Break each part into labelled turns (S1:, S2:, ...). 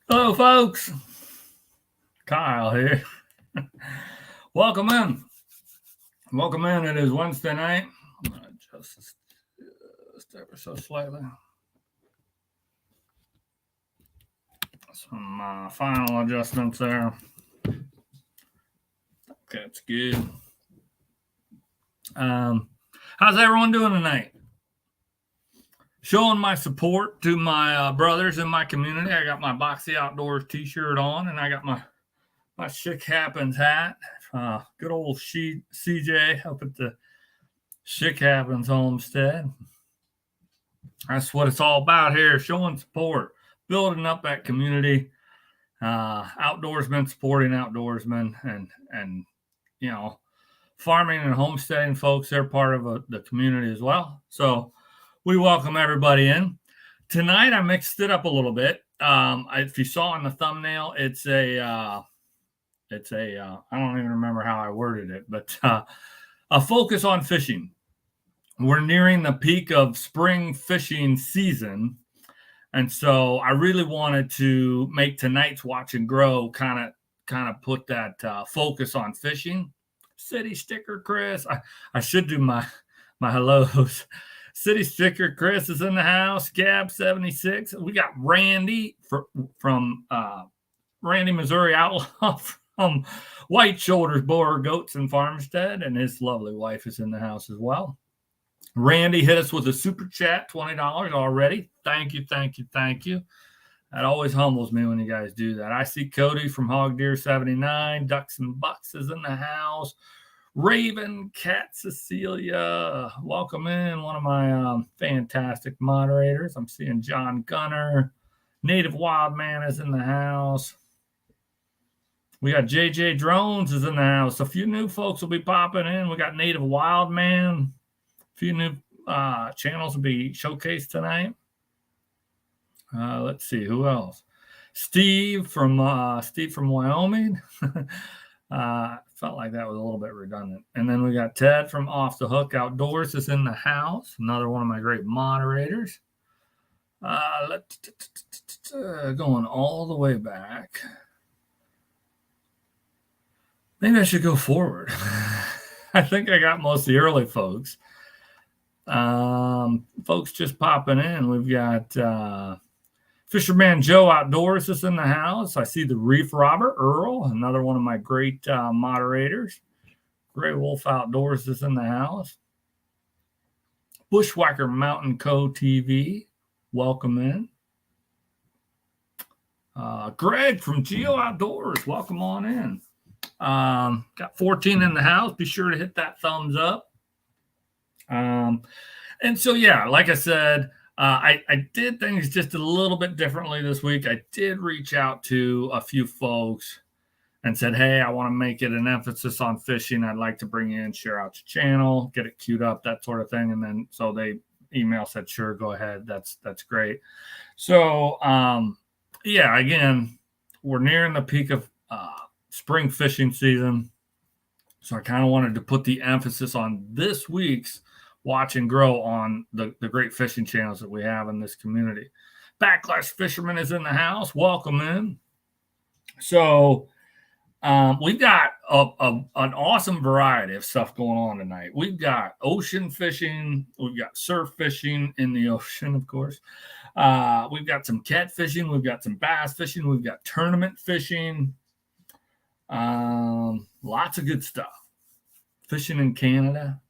S1: Hello, folks. Kyle here. Welcome in. Welcome in. It is Wednesday night. I'm going to adjust this ever so slightly. Some final adjustments there. Okay, it's good. How's everyone doing tonight? Showing my support to my brothers in my community. I got my Boxy Outdoors t-shirt on, and I got my Shit Happens hat. Good old CJ up at the Shit Happens homestead. That's what it's all about here, showing support, building up that community. Outdoorsmen supporting outdoorsmen, and farming and homesteading folks, they're part of the community as well. So we welcome everybody in. Tonight I mixed it up a little bit. If you saw in the thumbnail, it's a I don't even remember how I worded it, but a focus on fishing. We're nearing the peak of spring fishing season. And so I really wanted to make tonight's Watch and Grow kind of put that focus on fishing. City Sticker Chris. I should do my hellos. City Sticker Chris is in the house. Gab 76. We got Randy from Randy, Missouri Outlaw from White Shoulders Boer Goats and Farmstead, and his lovely wife is in the house as well. Randy hit us with a super chat, $20 already. Thank you. That always humbles me when you guys do that. I see Cody from Hog Deer 79. Ducks and Bucks is in the house. Raven, Cat Cecilia, welcome in. One of my fantastic moderators. I'm seeing John Gunner. Native Wildman is in the house. We got JJ Drones is in the house. A few new folks will be popping in. We got Native Wildman. A few new channels will be showcased tonight. Let's see who else. Steve from Wyoming. Felt like that was a little bit redundant. And then we got Ted from Off the Hook Outdoors is in the house. Another one of my great moderators. Going all the way back. Maybe I should go forward. I think I got most of the early folks. Folks just popping in. We've got Fisherman Joe Outdoors is in the house. I see the Reef Robber Earl, another one of my great moderators. Gray Wolf Outdoors is in the house. Bushwhacker Mountain Co. TV, welcome in. Greg from Geo Outdoors, welcome on in. Got 14 in the house. Be sure to hit that thumbs up. And so, yeah, like I said, I did things just a little bit differently this week. I did reach out to a few folks and said, hey, I want to make it an emphasis on fishing. I'd like to bring you in, share out your channel, get it queued up, that sort of thing. And then so they said, sure, go ahead. That's great. So, yeah, again, we're nearing the peak of spring fishing season. So I kind of wanted to put the emphasis on this week's Watch and Grow on the great fishing channels that we have in this community. Backlash Fisherman is in the house. Welcome in. So we've got an awesome variety of stuff going on tonight. We've got ocean fishing. We've got surf fishing in the ocean, of course. We've got some catfishing. We've got some bass fishing. We've got tournament fishing. Lots of good stuff. Fishing in Canada.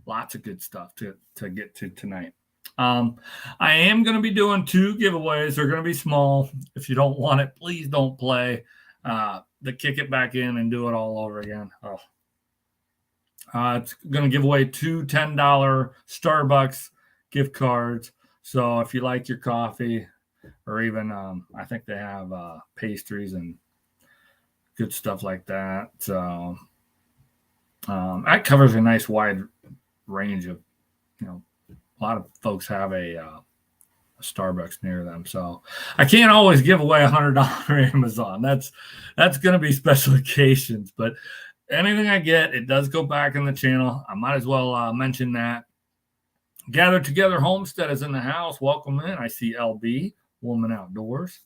S1: Lots of good stuff to get to tonight. I am going to be doing 2 giveaways. They're going to be small. If you don't want it, please don't play. To kick it back in and do it all over again. It's going to give away 2 $10 Starbucks gift cards. So if you like your coffee, or even I think they have pastries and good stuff like that. So that covers a nice wide range of, a lot of folks have a Starbucks near them. So I can't always give away $100 Amazon. That's going to be special occasions, but anything I get, it does go back in the channel. I might as well mention that. Gather Together Homestead is in the house. Welcome in. I see LB, Woman Outdoors.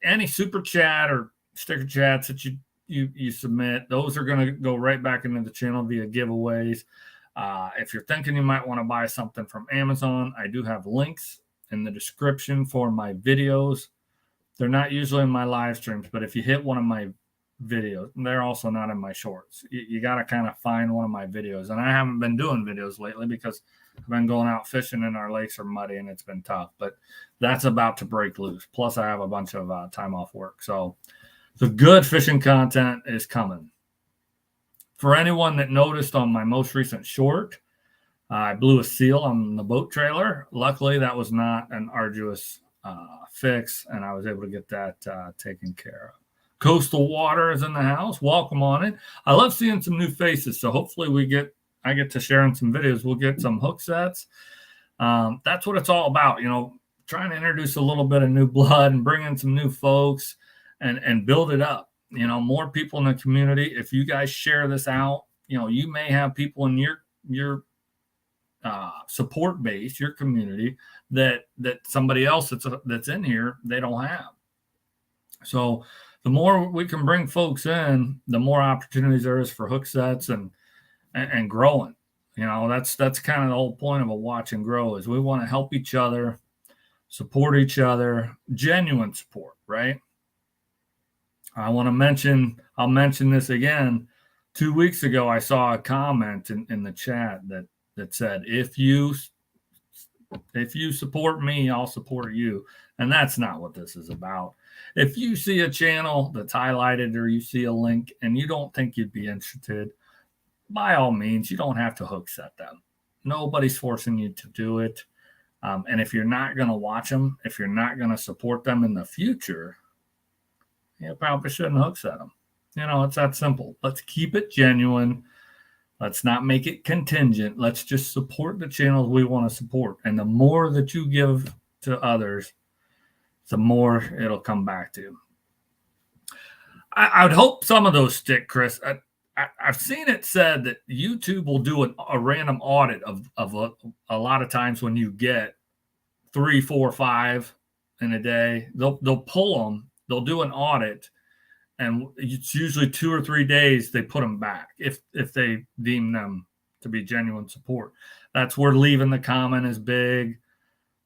S1: any super chat or sticker chats that you submit, those are going to go right back into the channel via giveaways. If you're thinking you might want to buy something from Amazon, I do have links in the description for my videos. They're not usually in my live streams, but if you hit one of my videos, they're also not in my shorts. You got to kind of find one of my videos. And I haven't been doing videos lately because I've been going out fishing and our lakes are muddy and it's been tough. But that's about to break loose. Plus, I have a bunch of time off work. So the good fishing content is coming. For anyone that noticed on my most recent short, I blew a seal on the boat trailer. Luckily, that was not an arduous fix, and I was able to get that taken care of. Coastal Water is in the house. Welcome on it. I love seeing some new faces, so hopefully I get to share in some videos. We'll get some hook sets. That's what it's all about, trying to introduce a little bit of new blood and bring in some new folks and build it up. More people in the community. If you guys share this out, you may have people in your support base, your community, that somebody else that's in here, they don't have. So the more we can bring folks in, the more opportunities there is for hook sets and growing. That's kind of the whole point of a watch and grow, is we want to help each other, support each other, genuine support, right? I'll mention this again. 2 weeks ago, I saw a comment in the chat that said, if you support me, I'll support you. And that's not what this is about. If you see a channel that's highlighted or you see a link and you don't think you'd be interested, by all means, you don't have to hook set them. Nobody's forcing you to do it. And if you're not going to watch them, if you're not going to support them in the future, you probably shouldn't hook set them. It's that simple. Let's keep it genuine. Let's not make it contingent. Let's just support the channels we want to support. And the more that you give to others, the more it'll come back to you. I would hope some of those stick, Chris. I've seen it said that YouTube will do a random audit of a lot of times when you get 3, 4, 5 in a day. They'll pull them. They'll do an audit, and it's usually 2 or 3 days they put them back if they deem them to be genuine support. That's where leaving the comment is big.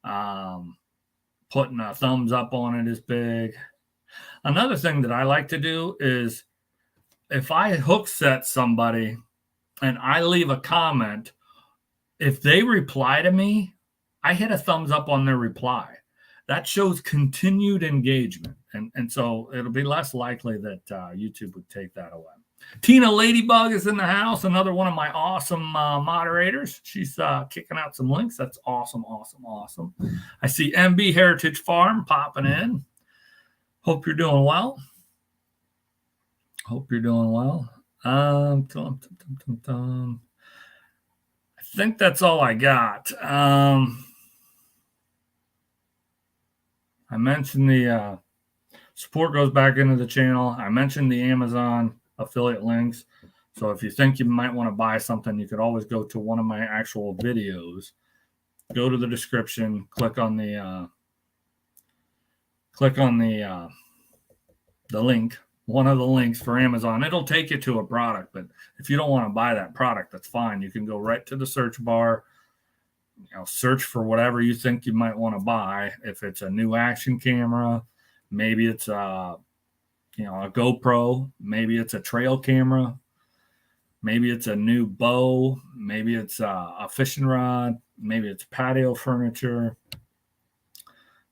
S1: Putting a thumbs up on it is big. Another thing that I like to do is, if I hook set somebody and I leave a comment, if they reply to me, I hit a thumbs up on their reply. That shows continued engagement. And so it'll be less likely that YouTube would take that away. Tina Ladybug is in the house, another one of my awesome moderators. She's kicking out some links. That's awesome, awesome, awesome. I see MB Heritage Farm popping in. Hope you're doing well. Hope you're doing well. I think that's all I got. I mentioned the support goes back into the channel. I mentioned the Amazon affiliate links. So if you think you might want to buy something, you could always go to one of my actual videos, go to the description, click on the link, one of the links for Amazon. It'll take you to a product, but if you don't want to buy that product, that's fine. You can go right to the search bar, search for whatever you think you might want to buy. If it's a new action camera, maybe it's a GoPro, maybe it's a trail camera, maybe it's a new bow, maybe it's a fishing rod, maybe it's patio furniture,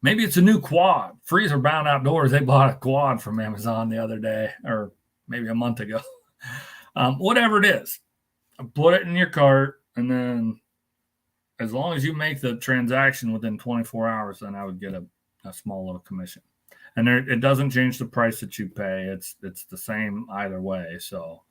S1: maybe it's a new quad. Freezer Bound Outdoors, they bought a quad from Amazon the other day, or maybe a month ago. Whatever it is, put it in your cart, and then as long as you make the transaction within 24 hours, then I would get a small little commission. And it doesn't change the price that you pay. It's the same either way. So,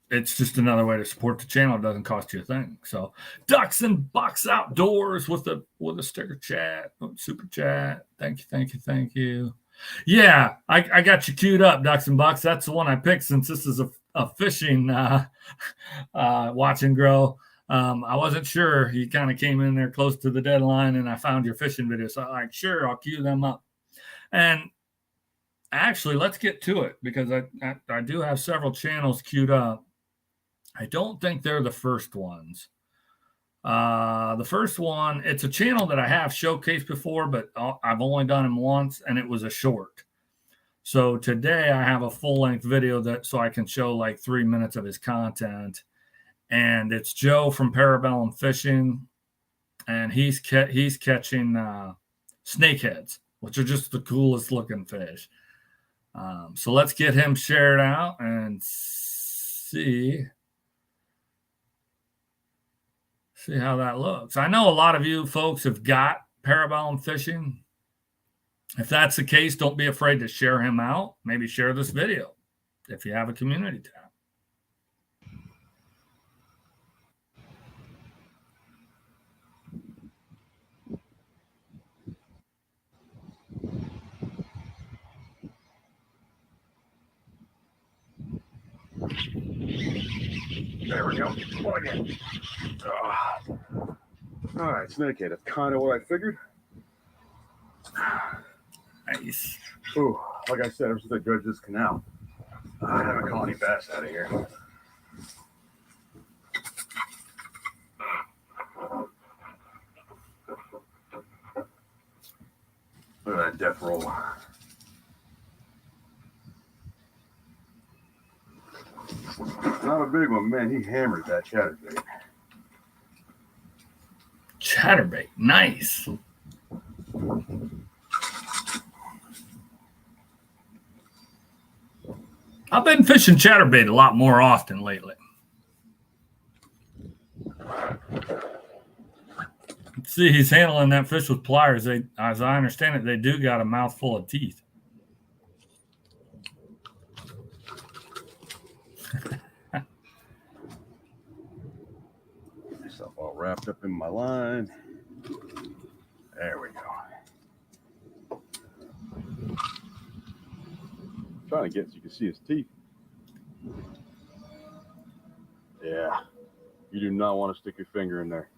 S1: it's just another way to support the channel. It doesn't cost you a thing. So, Ducks and Bucks Outdoors with a sticker chat, super chat. Thank you. Yeah, I got you queued up, Ducks and Bucks. That's the one I picked since this is a fishing watch and grow. I wasn't sure. You kind of came in there close to the deadline, and I found your fishing video. So I'm like, sure, I'll cue them up. And actually, let's get to it because I do have several channels queued up. I don't think they're the first ones. The first one, it's a channel that I have showcased before, but I've only done him once, and it was a short. So today I have a full-length video so I can show like 3 minutes of his content. And it's Joe from Parabellum Fishing, and he's catching snakeheads, which are just the coolest looking fish. So let's get him shared out and see how that looks. I know a lot of you folks have got Parabellum Fishing. If that's the case, don't be afraid to share him out. Maybe share this video if you have a community tab.
S2: There we go. All right, snakehead. That's kind of what I figured.
S1: Nice.
S2: Ooh, like I said, ever since I dredged this canal, I haven't caught any bass out of here. Look at that death roll. Not a big one, man. He hammered that chatterbait.
S1: Chatterbait, nice. I've been fishing chatterbait a lot more often lately. See, he's handling that fish with pliers. As I understand it, they do got a mouthful of teeth.
S2: Myself all wrapped up in my line. There we go. Trying to get so you can see his teeth. Yeah, you do not want to stick your finger in there.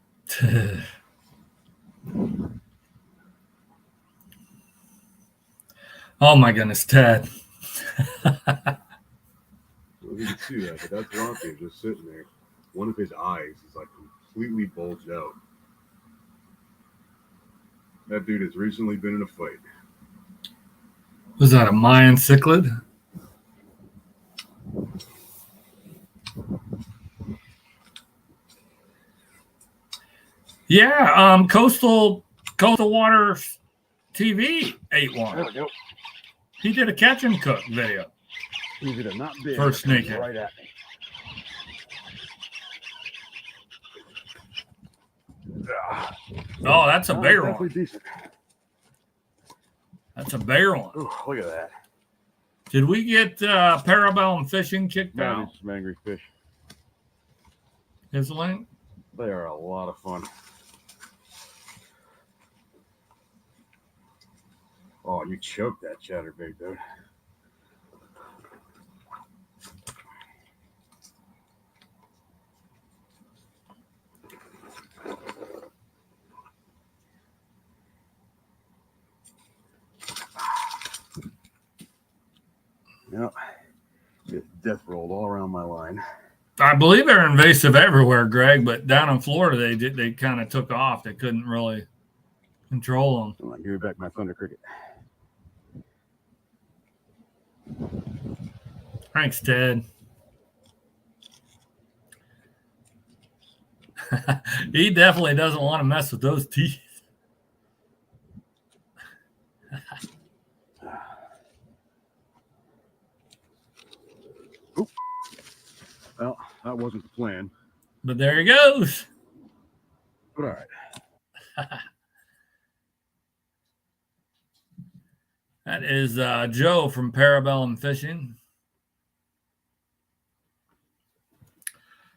S1: Oh my goodness, Ted.
S2: Well, you can see that, but that's Bronco just sitting there. One of his eyes is like completely bulged out. That dude has recently been in a fight.
S1: Was that a Mayan cichlid? Yeah, Coastal Water TV ate one.
S2: There we go.
S1: He did a catch and cook video.
S2: Easy to not big.
S1: First snakehead.
S2: Right at me.
S1: Oh, that's a bigger one.
S2: Decent.
S1: That's a bigger one.
S2: Ooh, look at that.
S1: Did we get Parabellum Fishing kicked out?
S2: Some angry fish.
S1: His link?
S2: They are a lot of fun. Oh, you choked that chatterbait, dude. Yep. Get death rolled all around my line.
S1: I believe they're invasive everywhere, Greg, but down in Florida, they kind of took off. They couldn't really control them.
S2: Come on, give me back my thunder cricket.
S1: Thanks, Ted. He definitely doesn't want to mess with those teeth.
S2: Oop. Well, that wasn't the plan.
S1: But there he goes.
S2: But all right.
S1: That is Joe from Parabellum Fishing.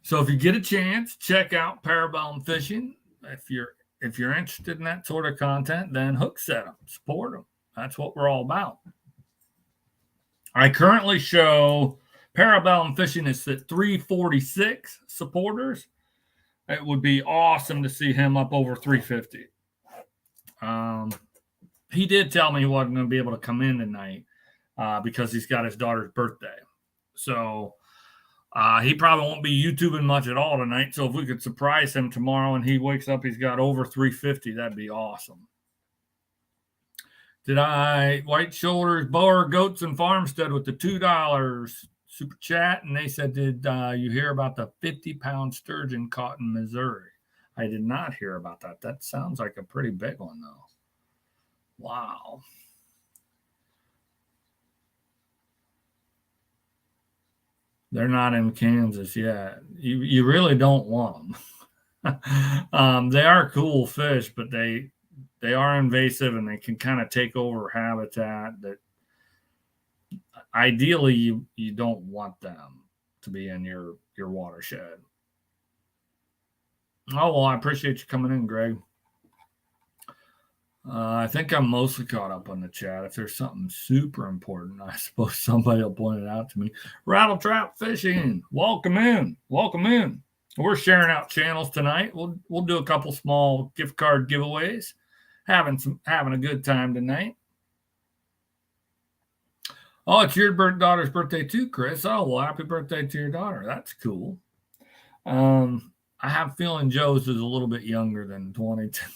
S1: So if you get a chance, check out Parabellum Fishing. If you're interested in that sort of content, then hook set them, support them. That's what we're all about. I currently show Parabellum Fishing is at 346 supporters, it would be awesome to see him up over 350. He did tell me he wasn't going to be able to come in tonight because he's got his daughter's birthday. So he probably won't be YouTubing much at all tonight. So if we could surprise him tomorrow and he wakes up, he's got over 350, that'd be awesome. White Shoulders, Boer, Goats, and Farmstead with the $2 super chat. And they said, did you hear about the 50-pound sturgeon caught in Missouri? I did not hear about that. That sounds like a pretty big one, though. Wow. They're not in Kansas yet. You really don't want them. They are cool fish, but they are invasive and they can kind of take over habitat that ideally you don't want them to be in your watershed. Oh, well, I appreciate you coming in, Greg. I think I'm mostly caught up on the chat. If there's something super important, I suppose somebody will point it out to me. Rattle Trap Fishing, welcome in. Welcome in. We're sharing out channels tonight. We'll do a couple small gift card giveaways. Having a good time tonight. Oh, it's your daughter's birthday too, Chris. Oh, well, happy birthday to your daughter. That's cool. I have a feeling Joe's is a little bit younger than 22.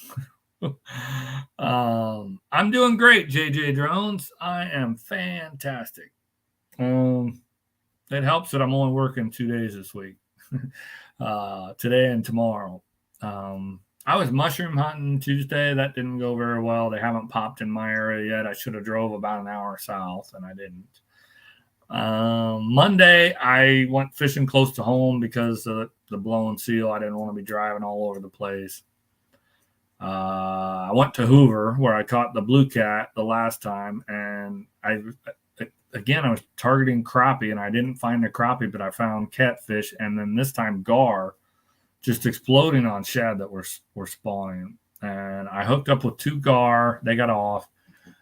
S1: I'm doing great, JJ Drones. I am fantastic. It helps that I'm only working 2 days this week, today and tomorrow. I was mushroom hunting Tuesday. That didn't go very well. They haven't popped in my area yet. I should have drove about an hour south, and I didn't. Monday, I went fishing close to home because of the blown seal. I didn't want to be driving all over the place. I went to Hoover where I caught the blue cat the last time, and I was targeting crappie, and I didn't find the crappie, but I found catfish, and then this time gar, just exploding on shad that were spawning. And I hooked up with 2 gar. They got off.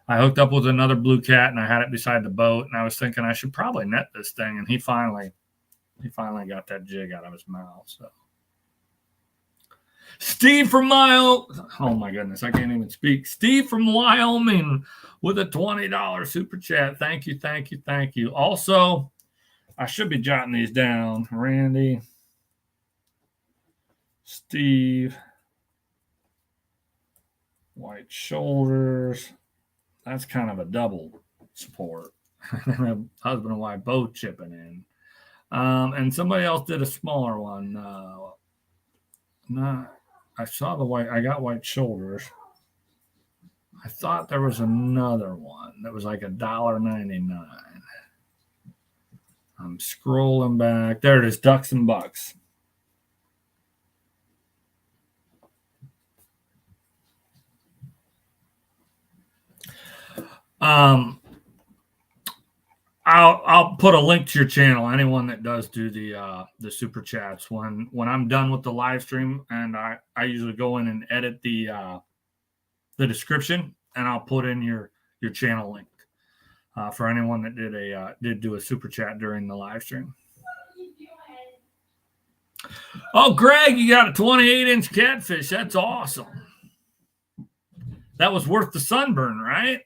S1: I hooked up with another blue cat, and I had it beside the boat, and I was thinking I should probably net this thing, and he finally got that jig out of his mouth. So. Steve from oh my goodness, I can't even speak. Steve from Wyoming with a $20 super chat. Thank you, thank you, thank you. Also, I should be jotting these down. Randy, Steve, White Shoulders. That's kind of a double support. Husband and wife both chipping in. And somebody else did a smaller one. I saw I got White Shoulders. I thought there was another one that was like $1.99. I'm scrolling back. There it is, Ducks and Bucks. I'll put a link to your channel. Anyone that does do the super chats, when I'm done with the live stream, and I usually go in and edit the description, and I'll put in your channel link for anyone that did do a super chat during the live stream. Oh, Greg, you got a 28-inch catfish. That's awesome. That was worth the sunburn, right?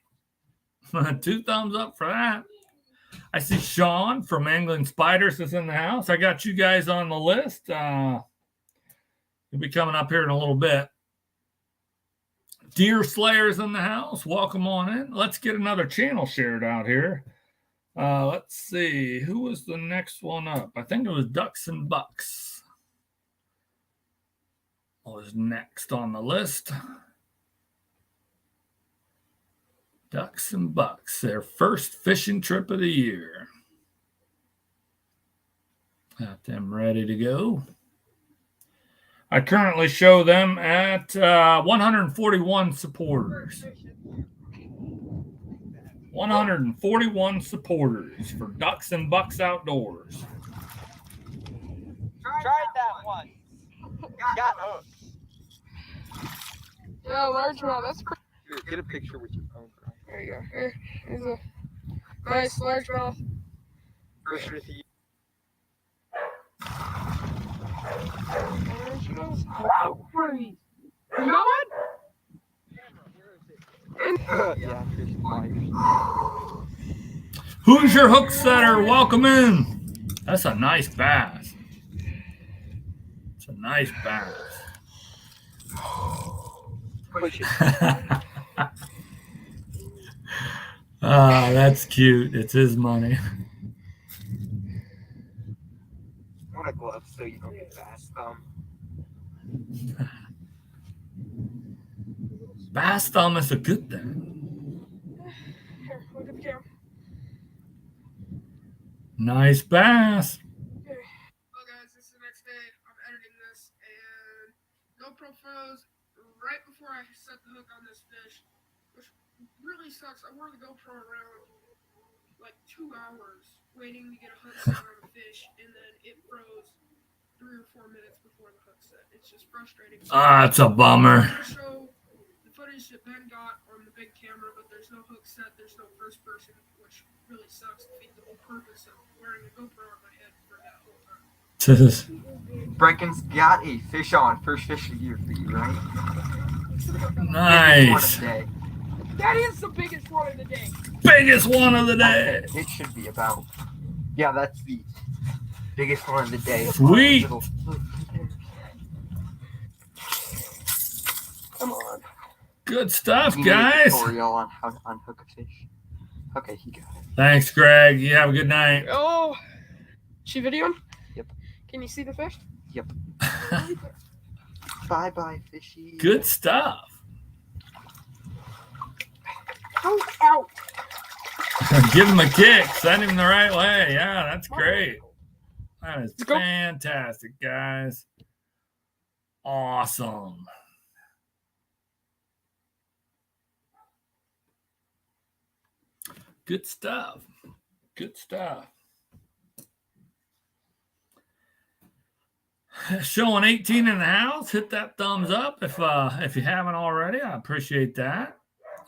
S1: 2 thumbs up for that. I see Sean from Angling Spiders is in the house. I got you guys on the list. You'll be coming up here in a little bit. Deer Slayer's in the house. Welcome on in. Let's get another channel shared out here. Let's see. Who was the next one up? I think it was Ducks and Bucks. Was next on the list. Ducks and Bucks, their first fishing trip of the year. Got them ready to go. I currently show them at 141 supporters. 141 supporters for Ducks and Bucks Outdoors.
S3: Tried that one. Got hooked.
S4: Yeah, largemouth. That's pretty.
S3: Here, get a picture with your phone.
S4: There you go. Here's a nice largemouth.
S3: First with you.
S4: There she goes. Wow. You got one?
S3: Yeah, fish flyers.
S1: Who's your hook setter? Welcome in. That's a nice bass. It's a nice bass.
S3: Push it.
S1: Ah, that's cute. It's his money.
S3: Want a glove so you don't get bass thumb.
S1: Bass thumb is a good thing.
S4: Here, look at the camera.
S1: Nice bass.
S4: Okay. Well, guys, this is the next day. I'm editing this, and GoPro froze right before I set the hook on this fish, which really sucks. I wore the GoPro around like 2 hours waiting to get a hook set on a fish, and then it froze 3 or 4 minutes before the hook set. It's just frustrating.
S1: Ah, it's a bummer.
S4: I'm gonna show the footage that Ben got on the big camera, but there's no hook set, there's no first person, which really sucks. Defeat the whole purpose of wearing a GoPro on my head for that whole time.
S3: Brecken's got a fish on. First fish of the year for you, right?
S1: Nice.
S4: That is the biggest one of the day.
S1: Biggest one of the day.
S3: It should be about. Yeah, that's the biggest one of the day.
S1: Sweet.
S4: Come on.
S1: Good stuff,
S3: You need a
S1: guys.
S3: tutorial on how to unhook a fish. Okay, he got it.
S1: Thanks, Greg. You have a good night.
S4: Oh, she videoing?
S3: Yep.
S4: Can you see the fish?
S3: Yep. Bye bye, fishy.
S1: Good stuff.
S4: Ow.
S1: Give him a kick. Send him the right way. Yeah, that's great. That is
S4: Let's go.
S1: fantastic, guys. Awesome. Good stuff. Good stuff. Showing 18 in the house. Hit that thumbs up if you haven't already. I appreciate that.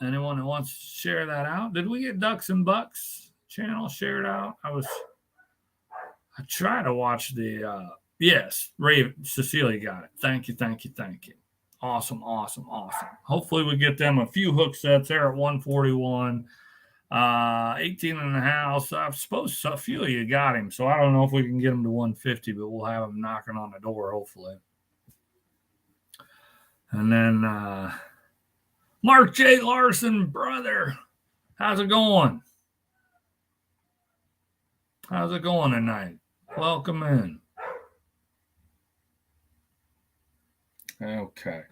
S1: Anyone that wants to share that out. Did we get Ducks and Bucks channel shared out? I try to watch the yes, Ray Cecilia got it. Thank you. Awesome. Hopefully we get them a few hook sets there at 141. 18 in the house. I suppose a few of you got him, so I don't know if we can get him to 150, but we'll have him knocking on the door, hopefully. And then Mark J. Larson, brother, how's it going? How's it going tonight? Welcome in. Okay.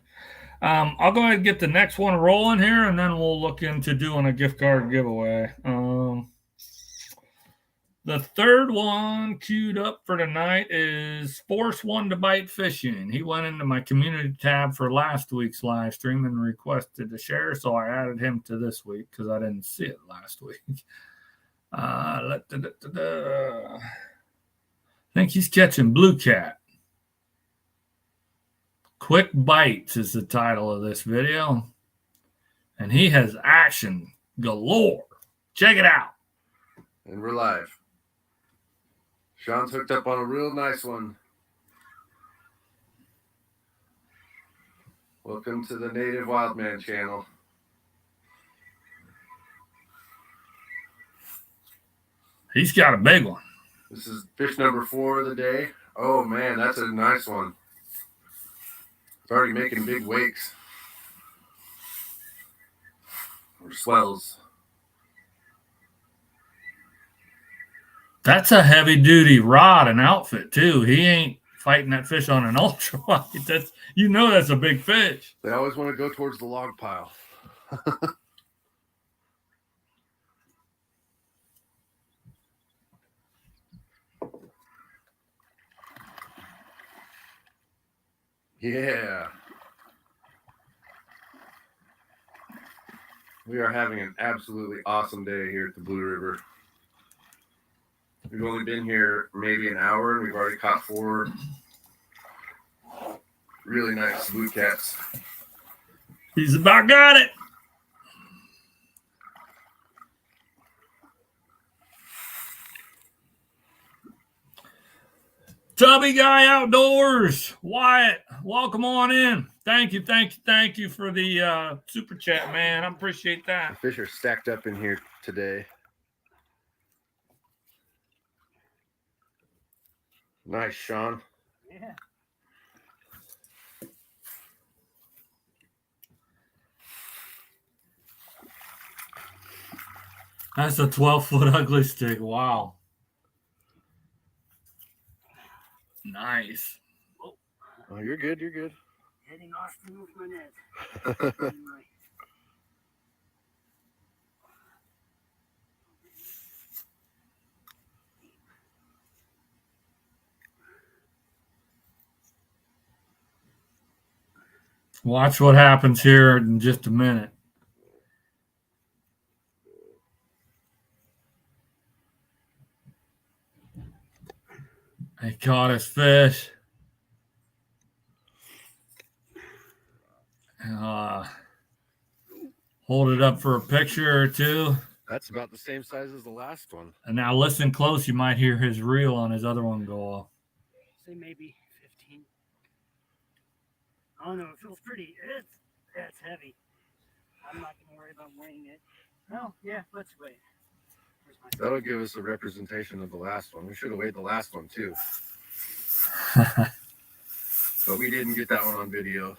S1: I'll go ahead and get the next one rolling here, and then we'll look into doing a gift card giveaway. The third one queued up for tonight is Force One to Bite Fishing. He went into my community tab for last week's live stream and requested to share, so I added him to this week because I didn't see it last week. I think he's catching blue cat. Quick Bites is the title of this video. And he has action galore. Check it out.
S2: And we're live. Sean's hooked up on a real nice one. Welcome to the Native Wildman channel.
S1: He's got a big one.
S2: This is fish number 4 of the day. Oh man, that's a nice one. It's already making big wakes. Or swells.
S1: That's a heavy duty rod and outfit too. He ain't fighting that fish on an ultralight. That's that's a big fish.
S2: They always want to go towards the log pile. Yeah. We are having an absolutely awesome day here at the Blue River. We've only been here maybe an hour, and we've already caught 4 really nice blue cats.
S1: He's about got it. Tubby Guy Outdoors, Wyatt, welcome on in. Thank you for the super chat, man. I appreciate
S2: The
S1: that.
S2: fish are stacked up in here today. Nice, Sean.
S5: Yeah.
S1: That's a 12-foot ugly stick. Wow. Nice.
S2: Oh, you're good. You're good.
S5: Heading off to move my net.
S1: Watch what happens here in just a minute. He caught his fish. Hold it up for a picture or two.
S2: That's about the same size as the last one.
S1: And now listen close. You might hear his reel on his other one go off.
S5: Say maybe 15. I don't know. It feels pretty. It's heavy. I'm not going to worry about weighing it. Oh, yeah, let's weigh it. Where's my
S2: That'll give us a representation of the last one. We should have weighed the last one too, but we didn't get that one on video.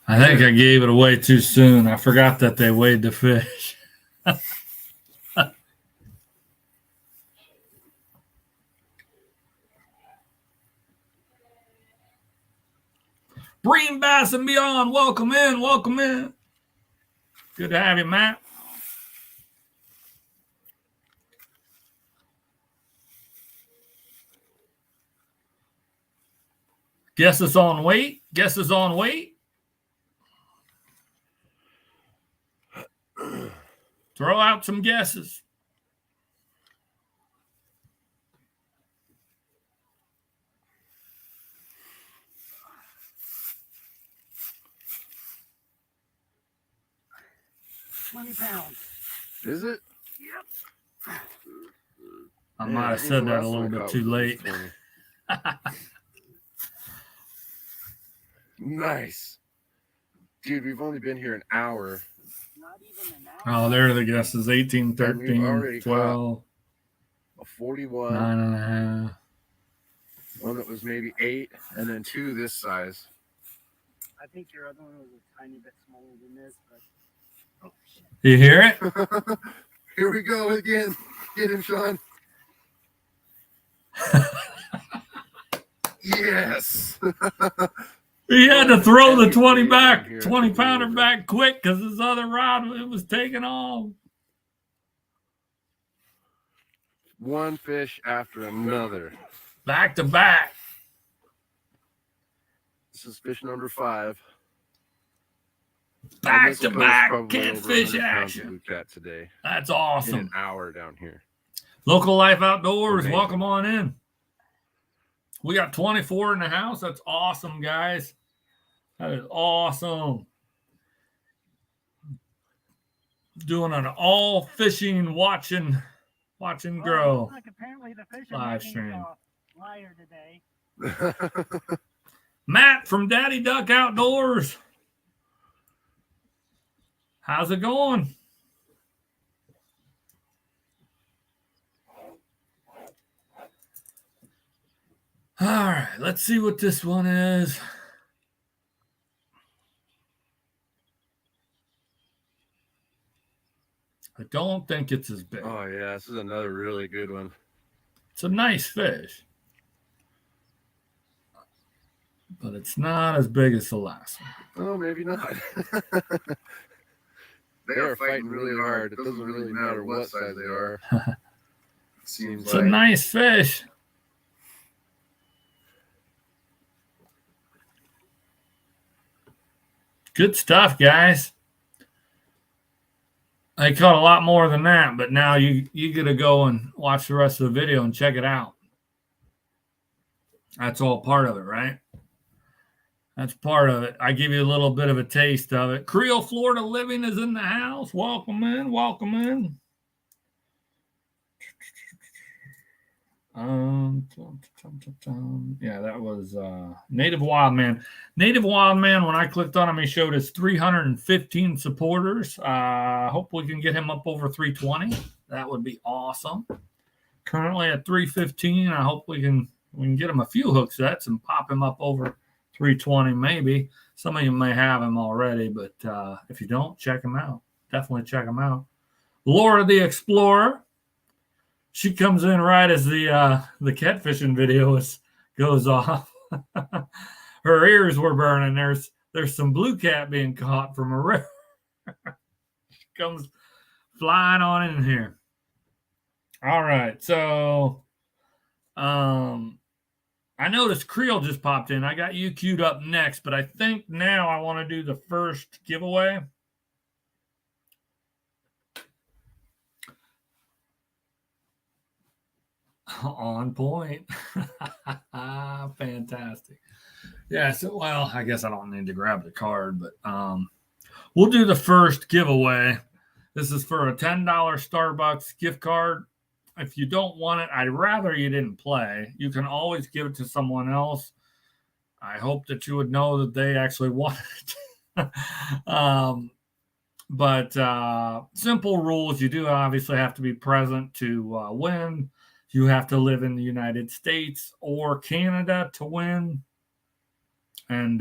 S1: I think I gave it away too soon. I forgot that they weighed the fish. Bream Bass and Beyond, welcome in, welcome in. Good to have you, Matt. Guess it's on weight. Guess it's on weight. Throw out some guesses.
S5: £20.
S2: Is it?
S5: Yep.
S1: I might have said that a little bit too late.
S2: Nice. Dude, we've only been here an hour.
S5: Not even an hour.
S1: Oh, there are the guesses. 18,
S2: And we've
S1: 13,
S2: already
S1: 12,
S2: A 41,
S1: 9.5.
S2: one that was maybe 8, and then 2 this size.
S5: I think your other one was a tiny bit smaller than this, but oh shit.
S1: You hear it?
S2: Here we go again. Get him, Sean. Yes.
S1: He had to throw the 20 back,
S2: Here,
S1: 20 pounder back quick because his other rod, it was taking off.
S2: One fish after another.
S1: Back to back.
S2: This is fish number 5.
S1: Back to back.
S2: Probably over
S1: Catfish
S2: 100 pounds of
S1: action.
S2: blue cat today.
S1: That's
S2: In
S1: awesome.
S2: an hour down here.
S1: Local Life Outdoors,
S2: Amazing.
S1: welcome on in. We got 24 in the house. That's awesome, guys. That is awesome. Doing an all fishing, watching grow.
S5: Look, apparently the fish are
S1: Live
S5: making
S1: stream.
S5: a liar today.
S1: Matt from Daddy Duck Outdoors. How's it going? All right, let's see what this one is. I don't think it's as big.
S2: Oh, yeah. This is another really good one.
S1: It's a nice fish, but it's not as big as the last one.
S2: Oh, maybe not. They are fighting really hard. It doesn't really matter what size they are. Seems
S1: It's a
S2: like.
S1: nice fish. Good stuff, guys. I caught a lot more than that, but now you got to go and watch the rest of the video and check it out. That's all part of it, right? That's part of it. I give you a little bit of a taste of it. Creole Florida Living is in the house. Welcome in. Welcome in. Yeah, that was Native Wild Man. Native Wild Man, when I clicked on him, he showed us 315 supporters. Hope we can get him up over 320. That would be awesome. Currently at 315. I hope we can get him a few hook sets and pop him up over 320 maybe. Some of you may have him already, but if you don't, check him out. Definitely check him out. Laura the Explorer. She comes in right as the catfishing video goes off. Her ears were burning. There's some blue cat being caught from a river. She comes flying on in here. All right, so I noticed Creole just popped in. I got you queued up next, but I think now I want to do the first giveaway. On point. Fantastic. Yeah, so, well, I guess I don't need to grab the card, but we'll do the first giveaway. This is for a $10 Starbucks gift card. If you don't want it, I'd rather you didn't play. You can always give it to someone else. I hope that you would know that they actually want it. But simple rules. You do obviously have to be present to win. You have to live in the United States or Canada to win. And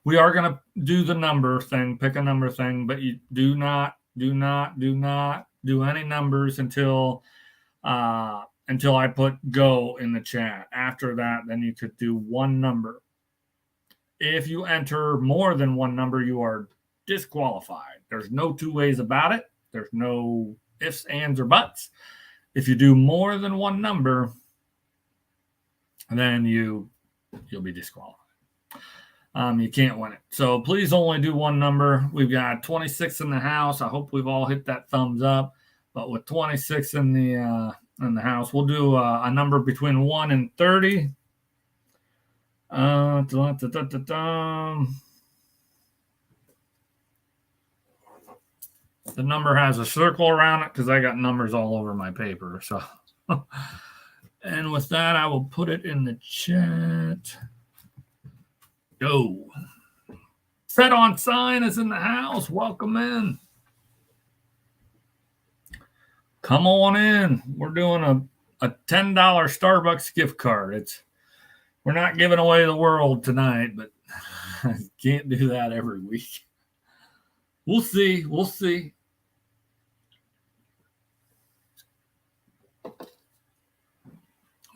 S1: we are going to do the number thing, pick a number thing, but you do not do any numbers until I put go in the chat. After that, then you could do one number. If you enter more than one number, you are disqualified. There's no two ways about it. There's no ifs, ands, or buts. If you do more than one number, then you'll be disqualified. You can't win it. So please only do one number. We've got 26 in the house. I hope we've all hit that thumbs up. But with 26 in the house, we'll do a number between 1 and 30. The number has a circle around it because I got numbers all over my paper. So, and with that, I will put it in the chat. Go. Set on Sign is in the house. Welcome in. Come on in. We're doing a $10 Starbucks gift card. We're not giving away the world tonight, but I can't do that every week. We'll see. We'll see.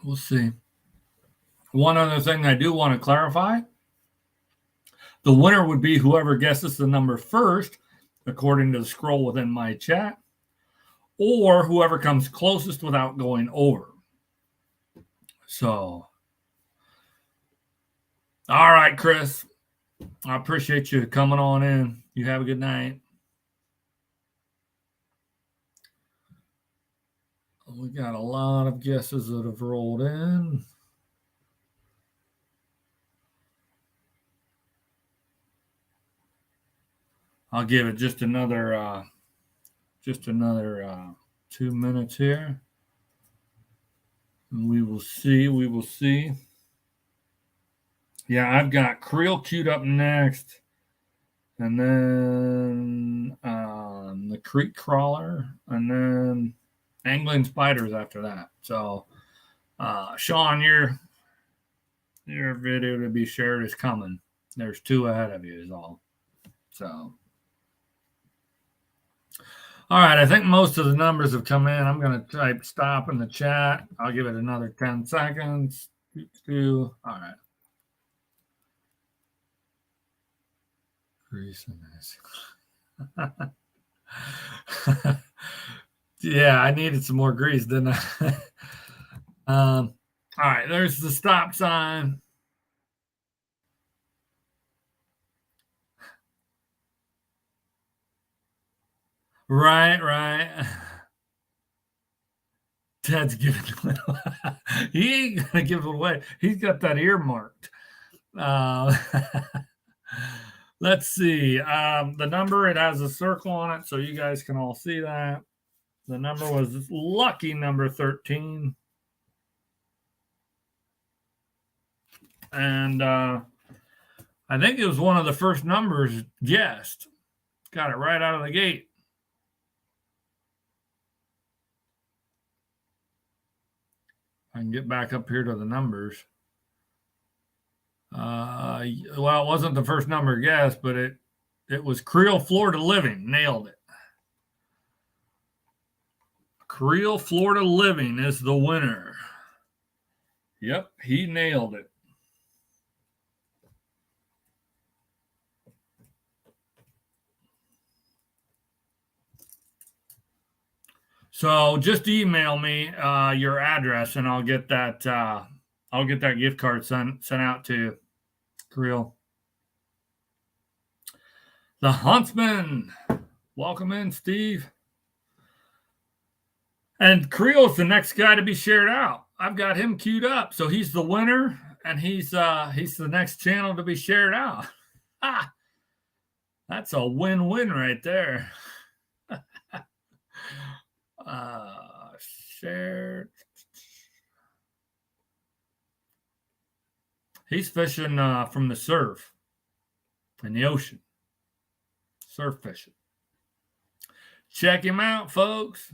S1: We'll see. One other thing I do want to clarify. The winner would be whoever guesses the number first, according to the scroll within my chat, or whoever comes closest without going over. So, all right, Chris. I appreciate you coming on in. You have a good night. We got a lot of guesses that have rolled in. I'll give it just another 2 minutes here. And we will see. We will see. Yeah, I've got Creole queued up next. And then the Creek Crawler. And then Angling Spiders after that. So, Sean, your video to be shared is coming. There's 2 ahead of you is all. So, all right, I think most of the numbers have come in. I'm going to type stop in the chat. I'll give it another 10 seconds. All right. Grease and this. Yeah, I needed some more grease, didn't I? All right, there's the stop sign. Right. Ted's giving it away. He ain't gonna give it away. He's got that earmarked. Let's see. The number, it has a circle on it, so you guys can all see that. The number was lucky number 13. And I think it was one of the first numbers guessed. Got it right out of the gate. I can get back up here to the numbers. Well, it wasn't the first number guessed, but it was Creel Florida Living. Nailed it. Creel Florida Living is the winner. Yep, he nailed it. So just email me your address, and I'll get that gift card sent out to Creel. The Huntsman, welcome in, Steve. And Creel's the next guy to be shared out. I've got him queued up, so he's the winner, and he's the next channel to be shared out. That's a win-win right there. Shared. He's fishing from the surf in the ocean. Surf fishing. Check him out, folks.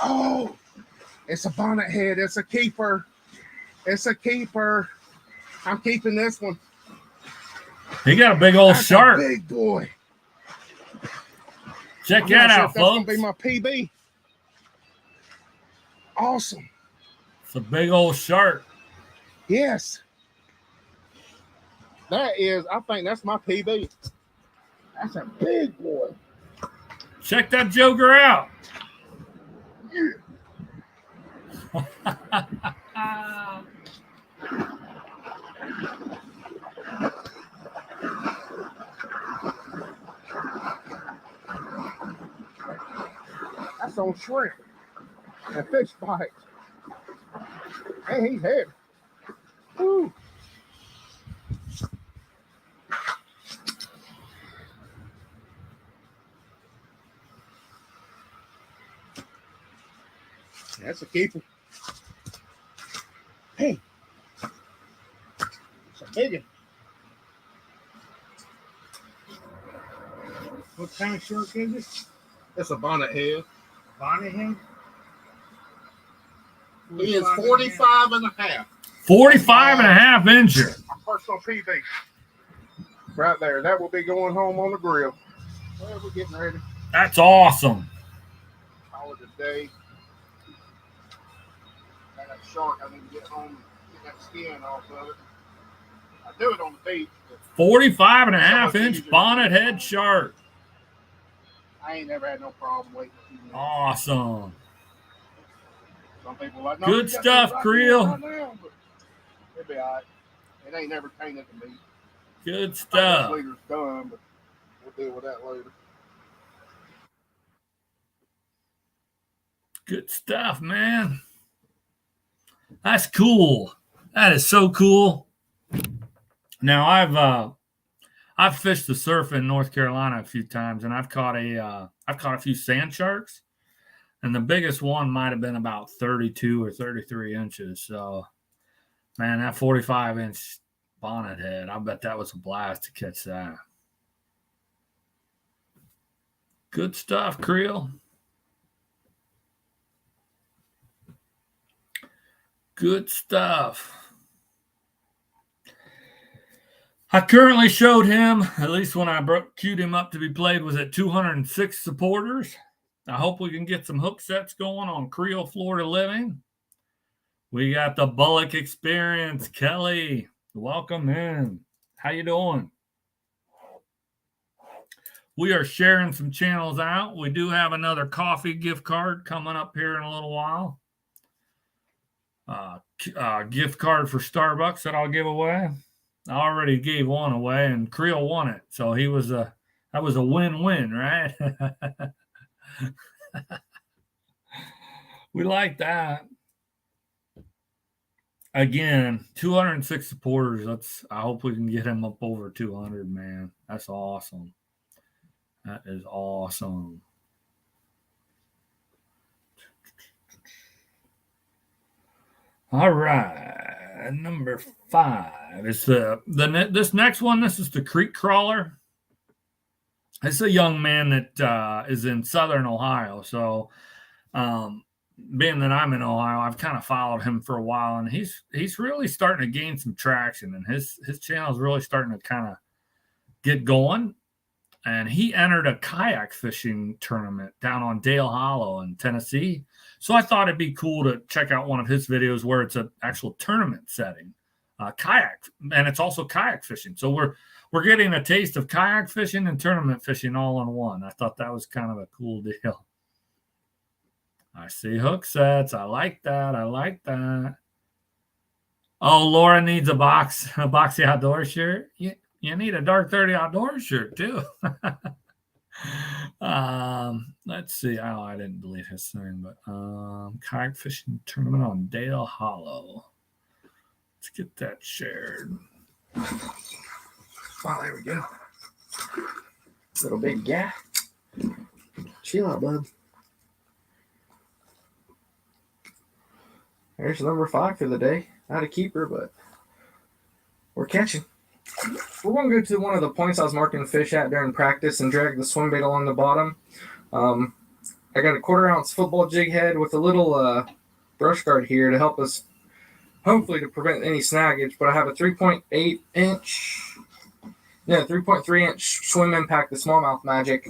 S6: Oh, it's a bonnet head. It's a keeper. It's a keeper. I'm keeping this one.
S1: He got a big old shark.
S6: Big boy.
S1: Check that out,
S6: folks. That's gonna
S1: folks.
S6: be my PB. Awesome.
S1: It's a big old shark.
S6: Yes. That is, I think that's my PB. That's a big boy.
S1: Check that joker out.
S6: That's on shrimp and fish bites. Hey, he's heavy. Woo. That's a keeper. Hey, it's a big one.
S5: What kind of shark is it?
S6: It's a bonnet head.
S5: Bonnet head?
S6: He is 45 and a half.
S1: 45 and a half incher.
S6: My personal PB. Right there. That will be going home on the grill. Well, we're getting ready.
S1: That's awesome.
S6: Call it a day. Got that shark. I need to get home and get that skin off of it. I do it on the beach.
S1: 45 and a half inch bonnet head shark.
S6: I ain't never had no problem waiting.
S1: Awesome.
S6: Some people are like, no,
S1: Good
S6: you got
S1: stuff,
S6: to right
S1: Creel.
S6: right now, but it'll be all right. It ain't never tainted to me.
S1: Good
S6: This
S1: stuff.
S6: leader's done, but we'll deal with that later.
S1: Good stuff, man. That's cool. That is so cool. Now I've fished the surf in North Carolina a few times, and I've caught a few sand sharks, and the biggest one might have been about 32 or 33 inches. So, man, that 45-inch bonnet head, I bet that was a blast to catch that. Good stuff, Creel. Good stuff. I currently showed him, at least when I queued him up to be played, was at 206 supporters. I hope we can get some hook sets going on Creel Florida Living. We got the Bullock Experience. Kelly, welcome in. How you doing? we are sharing some channels out. We do have another coffee gift card coming up here in a little while. Gift card for Starbucks that I'll give away. I already gave one away, and Creel won it, so that was a win-win, right? We like that. Again, 206 supporters. I hope we can get him up over 200, man. That's awesome. That is awesome. All right, number 5 is this next one. This is the creek crawler. It's a young man that is in Southern Ohio. So, being that I'm in Ohio, I've kind of followed him for a while, and he's really starting to gain some traction, and his channel is really starting to kind of get going. And he entered a kayak fishing tournament down on Dale Hollow in Tennessee. So I thought it'd be cool to check out one of his videos where it's an actual tournament setting, kayak, and it's also kayak fishing. So we're getting a taste of kayak fishing and tournament fishing all in one. I thought that was kind of a cool deal. I see hook sets. I like that. I like that. Oh, Laura needs a Boxy Outdoor shirt. You need a Dark 30 Outdoor shirt too. Let's see. Oh, I didn't delete his thing, but kayak fishing tournament on Dale Hollow. Let's get that shared.
S3: Oh, there we go. Little big gap. Chill out, bud. There's number 5 for the day. Not a keeper, but we're catching. We're going to go to one of the points I was marking fish at during practice and drag the swim bait along the bottom. I got a 1/4 ounce football jig head with a little brush guard here to help us, hopefully to prevent any snaggage, but I have a 3.3 inch swim impact, the smallmouth magic.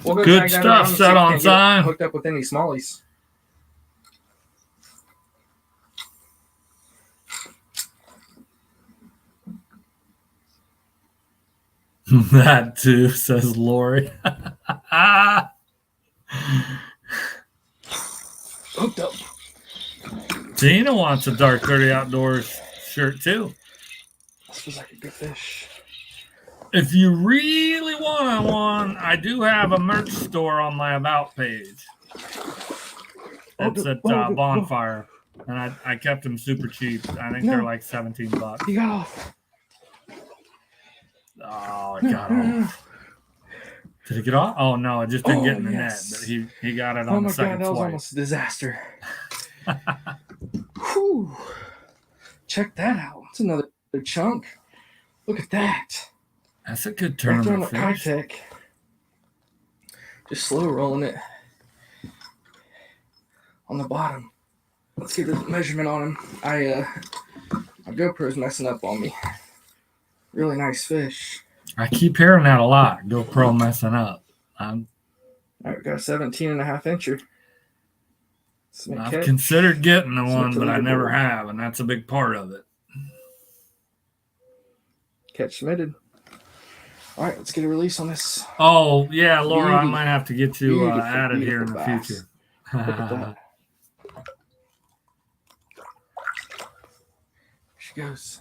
S3: We'll go
S1: good stuff set on sign.
S3: Hooked up with any smallies.
S1: That too, says Lori.
S3: Hooked up.
S1: Tina wants a Dark 30 Outdoors shirt too.
S3: This feels like a good fish.
S1: If you really want one, I do have a merch store on my About page. It's at Bonfire, and I kept them super cheap. I think they're like $17.
S3: He got off.
S1: Oh, it got off. Did it get off? Oh no, it just didn't get in the net. But he got it on the second
S3: God, that was
S1: flight.
S3: almost a disaster. Whew. Check that out. It's another chunk. Look at that.
S1: That's a good tournament fish.
S3: Kitech. Just slow rolling it on the bottom. Let's get the measurement on him. My GoPro's messing up on me. Really nice fish.
S1: I keep hearing that a lot. GoPro messing up.
S3: All right, we got a 17.5 incher.
S1: I've considered getting the one, but I never have, and that's a big part of it.
S3: Catch submitted. All right, let's get a release on this.
S1: Oh, yeah, Laura, I
S3: Beauty.
S1: might have to get you
S3: Beautiful,
S1: added here in the
S3: bass.
S1: future.
S3: Look at that. There she goes.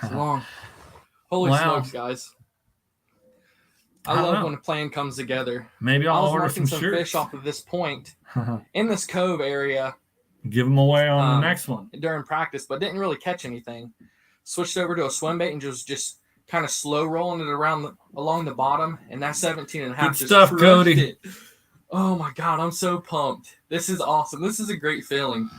S3: It's long. Holy
S1: Wow.
S3: smokes, guys. I love when a plan comes together.
S1: Maybe
S3: I
S1: I'll
S3: was
S1: order
S3: marking
S1: some
S3: some
S1: shirts.
S3: fish off of this point in this cove area
S1: Give them away on the next one.
S3: during practice, but didn't really catch anything. Switched over to a swim bait and just kind of slow rolling it along the bottom, and that 17.5
S1: Good
S3: just
S1: stuff,
S3: crushed
S1: Cody.
S3: it. Oh my God, I'm so pumped. This is awesome. This is a great feeling.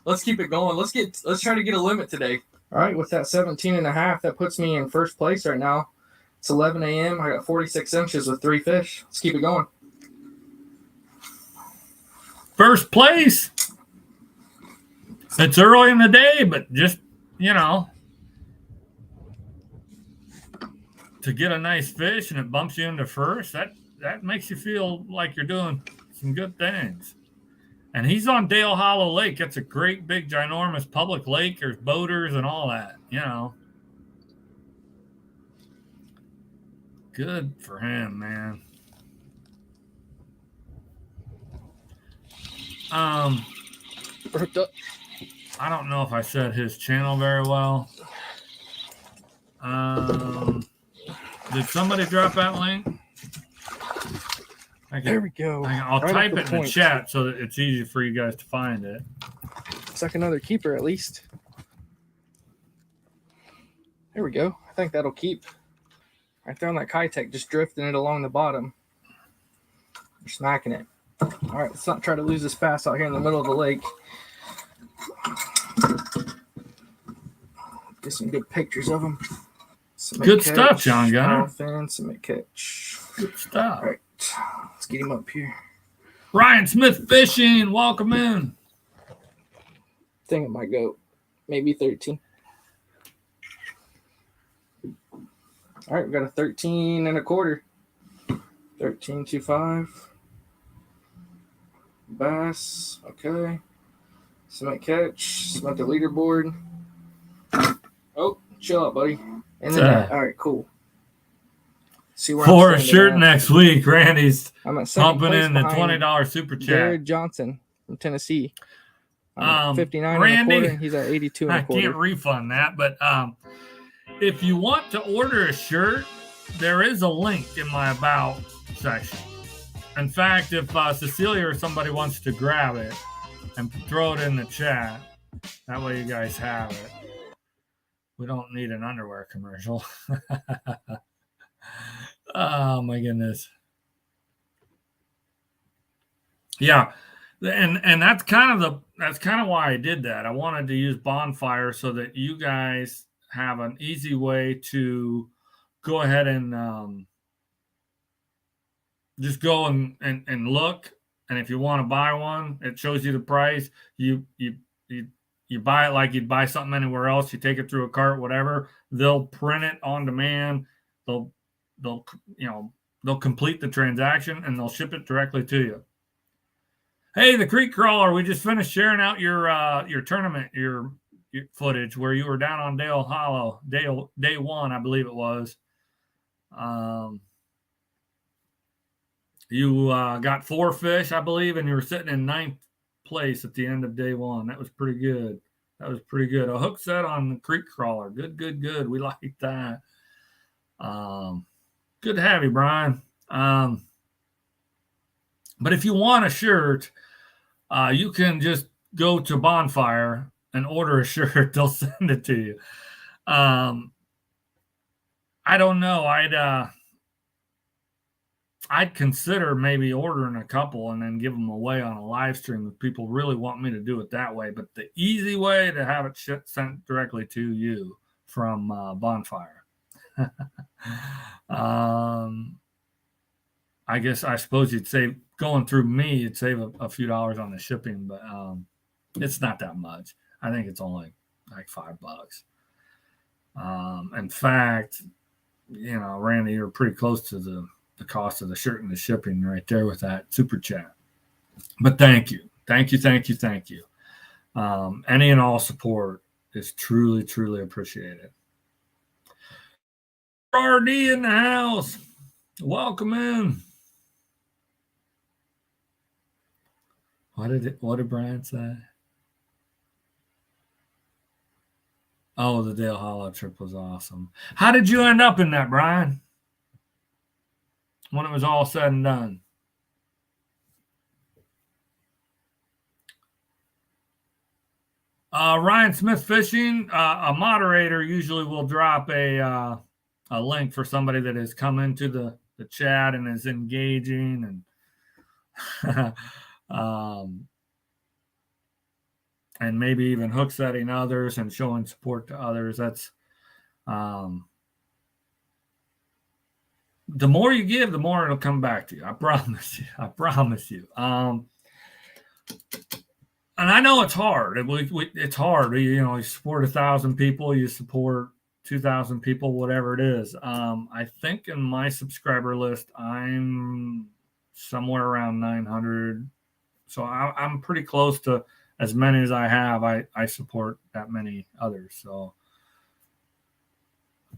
S3: Let's keep it going. Let's try to get a limit today. All right, with that 17.5, that puts me in first place right now. It's 11 a.m. I got 46 inches with 3 fish. Let's keep it going.
S1: First place. It's early in the day, but just, to get a nice fish and it bumps you into first, that makes you feel like you're doing some good things. And he's on Dale Hollow Lake. It's a great, big, ginormous public lake. There's boaters and all that, Good for him, man.
S3: Hooked up.
S1: I don't know if I said his channel very well. Did somebody drop that link?
S3: There we go.
S1: I'll
S3: Right
S1: type
S3: up
S1: it in the
S3: point.
S1: chat so that it's easy for you guys to find it.
S3: It's like another keeper at least. There we go. I think that'll keep. I throwing that Kitech, just drifting it along the bottom. We're smacking it. All right, let's not try to lose this bass out here in the middle of the lake. Get some good pictures of them.
S1: Good stuff, John Gunner.
S3: Fin, submit catch.
S1: Good stuff.
S3: All right, let's get him up here.
S1: Ryan Smith Fishing, welcome in.
S3: I think it might go maybe 13. All right, we got a 13 and a quarter. 13.25. Bass, okay. Cement catch, cement the leaderboard. Oh, chill out, buddy. And then, all right, cool. See where
S1: For
S3: I'm
S1: a shirt
S3: at.
S1: next week, Randy's
S3: I'm at second
S1: pumping
S3: place
S1: in the
S3: behind
S1: $20 super chat.
S3: Jared Johnson from Tennessee. I'm at 59
S1: Randy,
S3: and a quarter, and he's at 82 and a
S1: I
S3: quarter.
S1: can't refund that, but if you want to order a shirt, there is a link in my About section. In fact, if Cecilia or somebody wants to grab it and throw it in the chat, that way you guys have it. We don't need an underwear commercial. Oh my goodness. Yeah. And that's kind of why I did that. I wanted to use Bonfire so that you guys have an easy way to go ahead and just go and look. And if you want to buy one, it shows you the price. You buy it like you'd buy something anywhere else. You take it through a cart, whatever. They'll print it on demand. They'll complete the transaction and they'll ship it directly to you. Hey, the Creek Crawler, we just finished sharing out your tournament, your footage where you were down on Dale Hollow, day one, I believe it was. You got 4 fish, I believe, and you were sitting in 9th place at the end of day one. That was pretty good. A hook set on the Creek Crawler. Good. We like that. Good to have you, Brian. But if you want a shirt, you can just go to Bonfire and order a shirt. They'll send it to you. I don't know. I'd consider maybe ordering a couple and then give them away on a live stream if people really want me to do it that way. But the easy way to have it sent directly to you from Bonfire. I suppose you'd save going through me. You'd save a few dollars on the shipping, but it's not that much. I think it's only like $5. In fact, Randy, you're pretty close to the cost of the shirt and the shipping right there with that super chat. But thank you. Any and all support is truly appreciated. RD in the house. Welcome in. What did Brian say? Oh, the Dale Hollow trip was awesome. How did you end up in that, Brian? When it was all said and done. Ryan Smith Fishing, a moderator usually will drop a link for somebody that has come into the chat and is engaging and and maybe even hook setting others and showing support to others. That's the more you give, the more it'll come back to you. I promise you. And I know it's hard. It's hard. You support 1,000 people, you support 2,000 people, whatever it is. I think in my subscriber list, I'm somewhere around 900. So I'm pretty close to as many as I have. I support that many others. So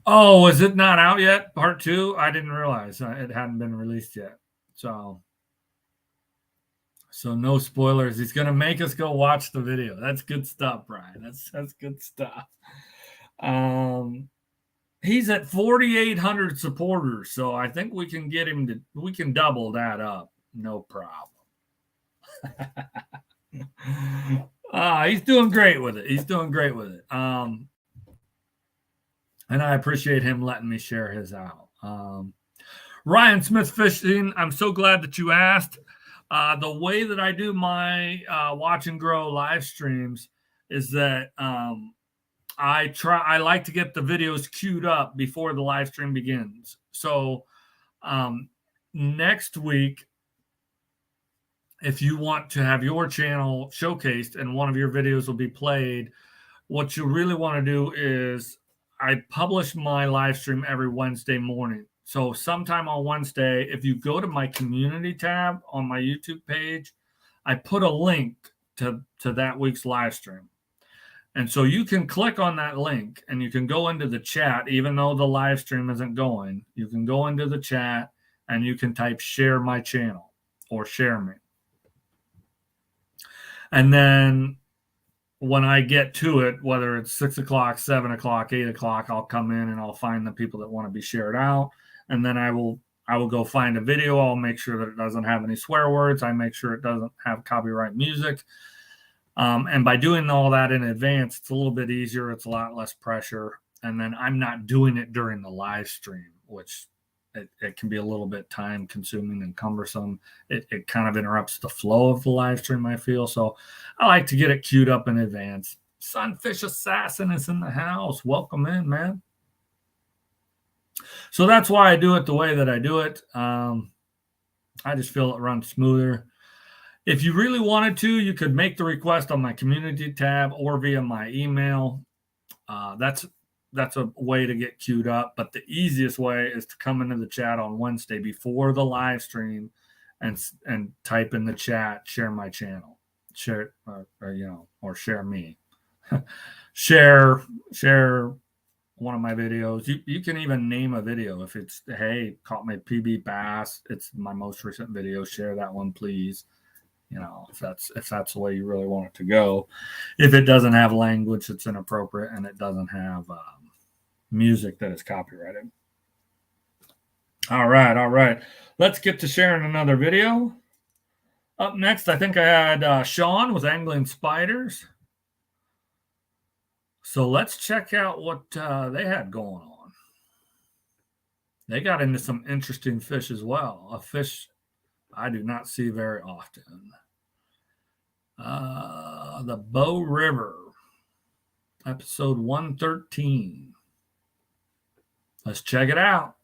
S1: Oh, is it not out yet? Part 2? I didn't realize it hadn't been released yet. So no spoilers. He's gonna make us go watch the video. That's good stuff, Brian. That's good stuff. He's at 4,800 supporters, so I think we can get him to. We can double that up, no problem. He's doing great with it. And I appreciate him letting me share his out. Ryan Smith Fishing, I'm so glad that you asked. The way that I do my Watch and Grow live streams is that I like to get the videos queued up before the live stream begins. So next week, if you want to have your channel showcased and one of your videos will be played, what you really want to do is I publish my live stream every Wednesday morning. So sometime on Wednesday, if you go to my community tab on my YouTube page, I put a link to that week's live stream. And so you can click on that link and you can go into the chat, even though the live stream isn't going. You can go into the chat and you can type share my channel or share me. And then when I get to it, whether it's 6 o'clock, 7 o'clock, 8 o'clock, I'll come in and I'll find the people that want to be shared out. And then I will go find a video. I'll make sure that it doesn't have any swear words. I make sure it doesn't have copyright music. And by doing all that in advance, it's a little bit easier. It's a lot less pressure. And then I'm not doing it during the live stream, which it can be a little bit time consuming and cumbersome. It kind of interrupts the flow of the live stream, I feel. So I like to get it queued up in advance. Sunfish Assassin is in the house. Welcome in, man. So that's why I do it the way that I do it. I just feel it runs smoother. If you really wanted to, you could make the request on my community tab or via my email. That's a way to get queued up. But the easiest way is to come into the chat on Wednesday before the live stream and type in the chat, share my channel, share or share me, share one of my videos. You can even name a video. If it's, hey, caught my PB bass, it's my most recent video, share that one, please. If that's the way you really want it to go. If it doesn't have language that's inappropriate and it doesn't have music that is copyrighted. All right. Let's get to sharing another video. Up next, I think I had Sean with Angling Spiders. So let's check out what they had going on. They got into some interesting fish as well. A fish I do not see very often. The Bow River, episode 113. Let's check it out.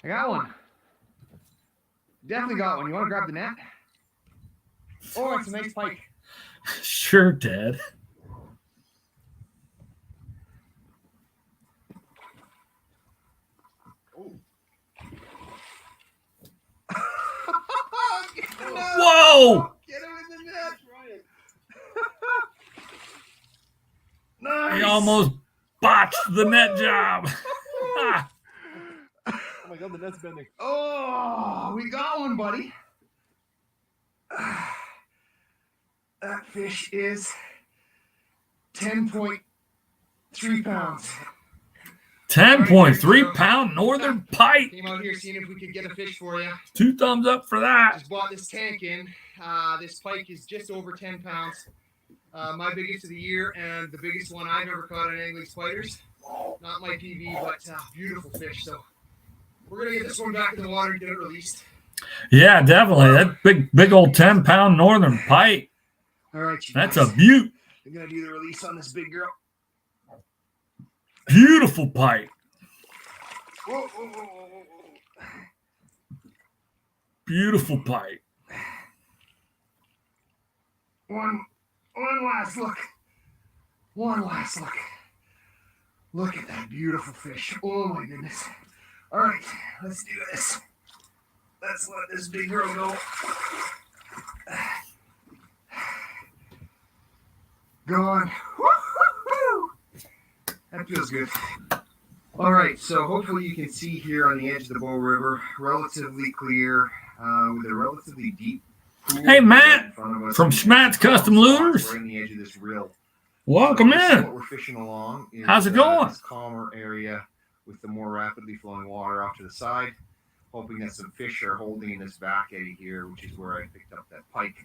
S7: I got one. Definitely got one. You want to grab the net? Oh, it's a nice pike.
S1: Sure, Ted. Whoa!
S7: Get him in the net, Ryan.
S1: He
S7: Nice.
S1: almost botched the net job.
S7: Oh my God, the net's bending. Oh, we got one, buddy. That fish is 10.3 pounds.
S1: 10.3 pound northern pike.
S7: Came out here seeing if we could get a fish for you.
S1: 2 thumbs up for that.
S7: Just bought this tank in. This pike is just over 10 pounds. My biggest of the year and the biggest one I've ever caught on Angling Spiders. Not my PV, but beautiful fish. So we're going to get this one back in the water and get it released.
S1: Yeah, definitely. That big old 10-pound northern pike.
S7: All right,
S1: That's a beaut.
S7: I'm going to do the release on this big girl.
S1: Beautiful pike.
S7: Whoa, whoa, whoa, whoa, whoa.
S1: Beautiful pike.
S7: One last look. One last look. Look at that beautiful fish. Oh my goodness. All right, let's do this. Let's let this big girl go. Go on. Woo-hoo-hoo.
S3: That feels good. All right, so hopefully you can see here on the edge of the Bow River, relatively clear, with a relatively deep pool.
S1: Hey, Matt,
S3: in front of us,
S1: from
S3: and
S1: Schmatt's
S3: some
S1: Custom
S3: calm spots
S1: Lures.
S3: right on the edge of this rill.
S1: Welcome
S3: So this is
S1: in.
S3: what we're fishing along. Is,
S1: How's it going?
S3: This calmer area with the more rapidly flowing water off to the side, hoping that some fish are holding in this back eddy here, which is where I picked up that pike.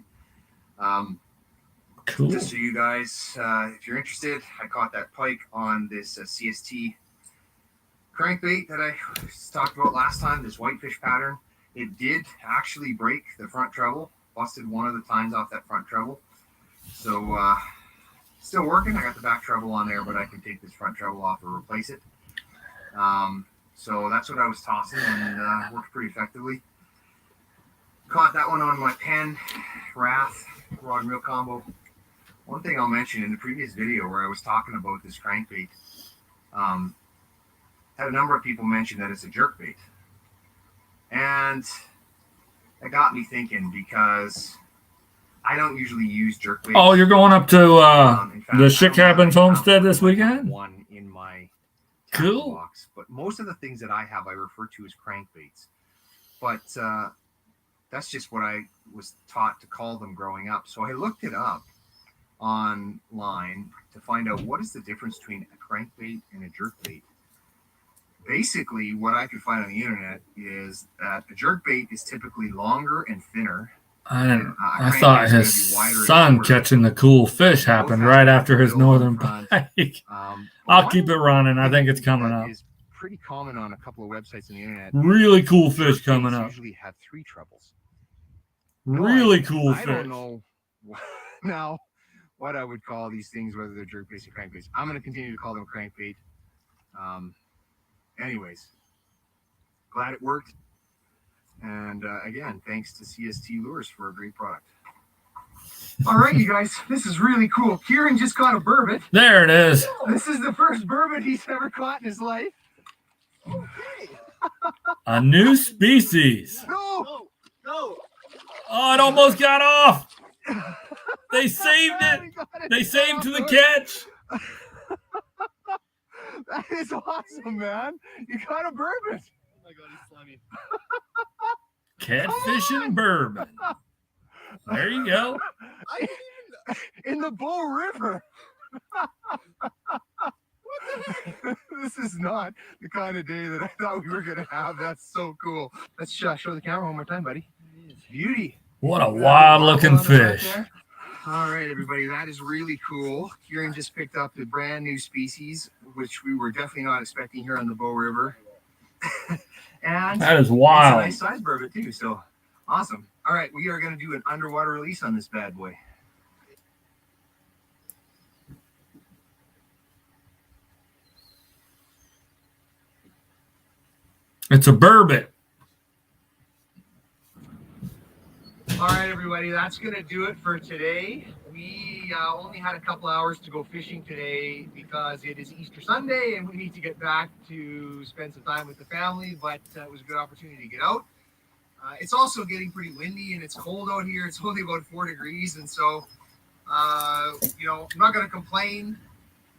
S1: Cool.
S3: Just so you guys, if you're interested, I caught that pike on this CST crankbait that I talked about last time, this whitefish pattern. It did actually break the front treble, busted one of the tines off that front treble. So still working. I got the back treble on there, but I can take this front treble off or replace it. So that's what I was tossing, and worked pretty effectively. Caught that one on my Penn Wrath rod and reel combo. One thing I'll mention in the previous video where I was talking about this crankbait, had a number of people mention that it's a jerkbait. And that got me thinking, because I don't usually use jerkbaits.
S1: Oh, you're going up to
S3: In fact,
S1: the
S3: I
S1: Shit
S3: don't
S1: Happens
S3: really
S1: homestead
S3: have
S1: this weekend?
S3: one in my tackle
S1: Cool.
S3: box, but most of the things that I have I refer to as crankbaits. But that's just what I was taught to call them growing up. So I looked it up online to find out what is the difference between a crankbait and a jerkbait. Basically, what I could find on the internet is that a jerkbait is typically longer and thinner.
S1: I thought his son catching the cool fish happened right after his northern pike. I'll keep it running. I think it's coming up.
S3: Is pretty common on a couple of websites on the internet.
S1: Really cool fish coming up.
S3: Usually have 3 trebles.
S1: Really cool fish.
S3: I don't know now what I would call these things, whether they're jerkbaits or crankbaits. I'm going to continue to call them crankbait. Anyways, glad it worked. And again, thanks to CST Lures for a great product. All right, you guys, this is really cool. Kieran just caught a burbot.
S1: There it is.
S3: This is the first burbot he's ever caught in his life.
S1: A new species.
S3: No.
S1: Oh, it almost got off. They saved it. They saved to the catch.
S3: That is awesome, man. You caught a burbot.
S2: Oh my god, he's slimy.
S1: Catfishing bourbon. There you go.
S3: In the Bow River. This is not the kind of day that I thought we were going to have. That's so cool. Let's show the camera one more time, buddy. Beauty.
S1: What a wild looking fish.
S3: All right, everybody, that is really cool. Kieran just picked up a brand new species, which we were definitely not expecting here on the Bow River. And
S1: That is
S3: it's a
S1: wild.
S3: nice size burbot too, so awesome. All right, we are going to do an underwater release on this bad boy.
S1: It's a burbot.
S3: All right, everybody, that's going to do it for today. We only had a couple hours to go fishing today because it is Easter Sunday and we need to get back to spend some time with the family, but it was a good opportunity to get out. It's also getting pretty windy and it's cold out here. It's only about 4 degrees, and so, I'm not going to complain.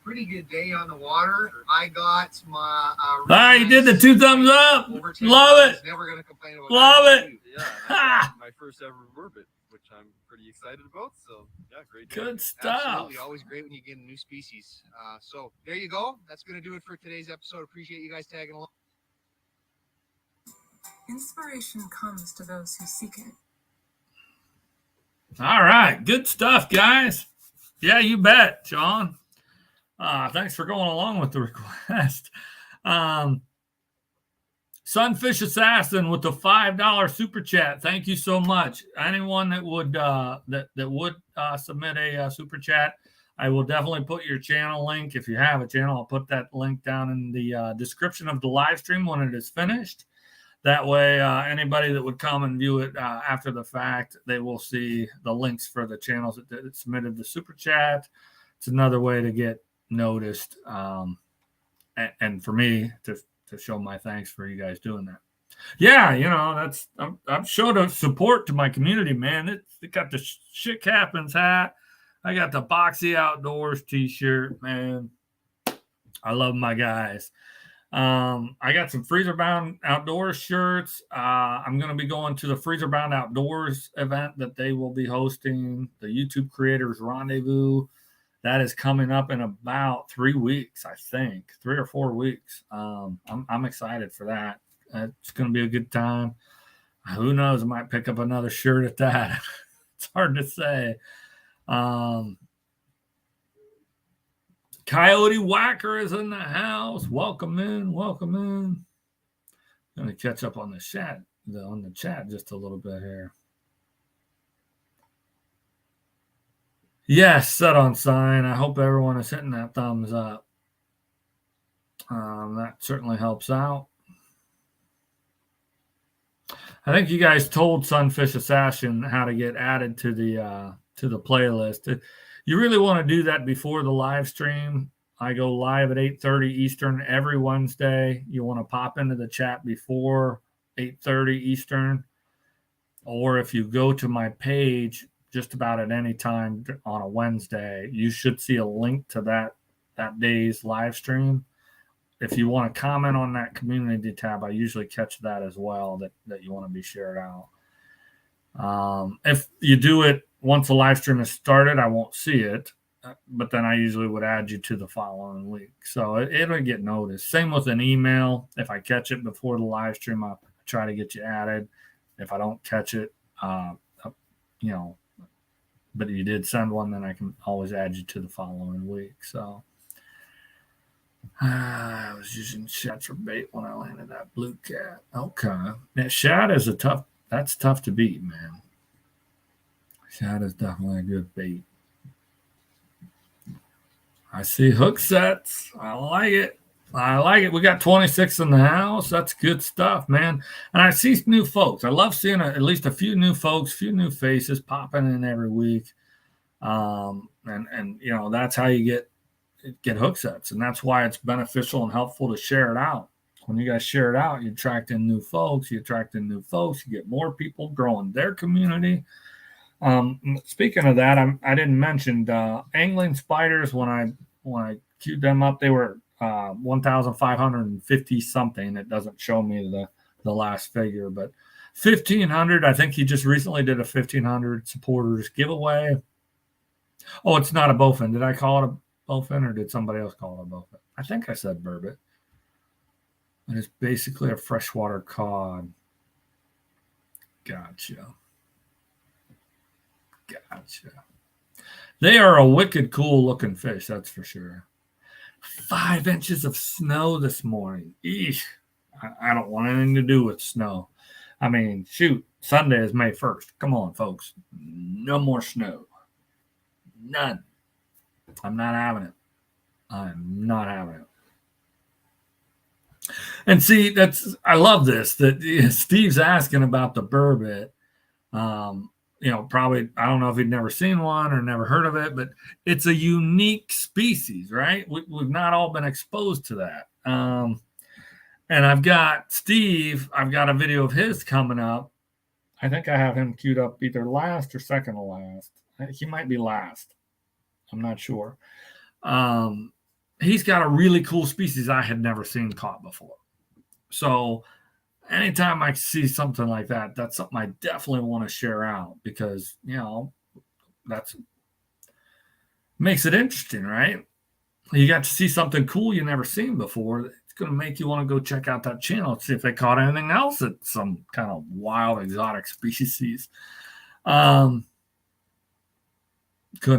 S3: Pretty good day on the water. I got my...
S1: You did the 2 thumbs up. Love it.
S3: Never going to complain about
S1: Love
S3: that.
S1: it.
S2: Yeah, I got my first ever burbot, which I'm pretty excited about. So yeah, great.
S1: Good stuff.
S3: Absolutely, always great when you get a new species. So there you go. That's going to do it for today's episode. Appreciate you guys tagging along.
S8: Inspiration comes to those who seek it.
S1: All right. Good stuff, guys. Yeah, you bet, John. Thanks for going along with the request. Sunfish Assassin with the $5 super chat. Thank you so much. Anyone that would submit a super chat, I will definitely put your channel link. If you have a channel, I'll put that link down in the description of the live stream when it is finished. That way, anybody that would come and view it after the fact, they will see the links for the channels that submitted the super chat. It's another way to get noticed, and for me to show my thanks for you guys doing that. Yeah, I've showed a support to my community, man. It got the Shit Happens hat. I got the Boxy Outdoors t-shirt, man. I love my guys. I got some Freezer Bound Outdoors shirts. I'm going to be going to the Freezer Bound Outdoors event that they will be hosting, the YouTube Creators Rendezvous. That is coming up in about 3 weeks, I think, 3 or 4 weeks. I'm excited for that. It's going to be a good time. Who knows? I might pick up another shirt at that. It's hard to say. Coyote Whacker is in the house. Welcome in. Welcome in. I'm going to catch up on the chat just a little bit here. Yes, set on sign. I hope everyone is hitting that thumbs up. That certainly helps out. I think you guys told Sunfish Assassin how to get added to the playlist. You really want to do that before the live stream. I go live at 8:30 Eastern every Wednesday. You want to pop into the chat before 8:30 Eastern. Or if you go to my page just about at any time on a Wednesday, you should see a link to that day's live stream. If you want to comment on that community tab, I usually catch that as well, that you want to be shared out. If you do it once the live stream is started, I won't see it, but then I usually would add you to the following week. So it'll get noticed. Same with an email. If I catch it before the live stream, I'll try to get you added. If I don't catch it, but if you did send one, then I can always add you to the following week. So I was using shad for bait when I landed that blue cat. Okay. Now, shad is that's tough to beat, man. Shad is definitely a good bait. I see hook sets. I like it. We got 26 in the house. That's good stuff, man. And I see new folks. I love seeing at least a few new folks, few new faces popping in every week. And that's how you get hook sets. And that's why it's beneficial and helpful to share it out. When you guys share it out, you attract in new folks. You get more people growing their community. Speaking of that, I didn't mention angling spiders. When I queued them up, they were 1,550 something. It doesn't show me the last figure, but 1,500. I think he just recently did a 1,500 supporters giveaway. Oh, it's not a bowfin. Did I call it a bowfin, or did somebody else call it a bowfin? I think I said burbot. And it's basically a freshwater cod. Gotcha. They are a wicked cool looking fish, that's for sure. 5 inches of snow this morning. Eesh. I don't want anything to do with snow. I mean, shoot, Sunday is May 1st. Come on, folks. No more snow. None. I'm not having it. And see, I love this, that Steve's asking about the burbot. Probably, I don't know if he'd never seen one or never heard of it, but it's a unique species, right? We've not all been exposed to that. And I've got a video of his coming up. I think I have him queued up either last or second to last. He might be last. I'm not sure. He's got a really cool species I had never seen caught before. So anytime I see something like that, that's something I definitely want to share out, because, that's makes it interesting, right? You got to see something cool you never seen before. It's going to make you want to go check out that channel and see if they caught anything else at some kind of wild exotic species. Couldn't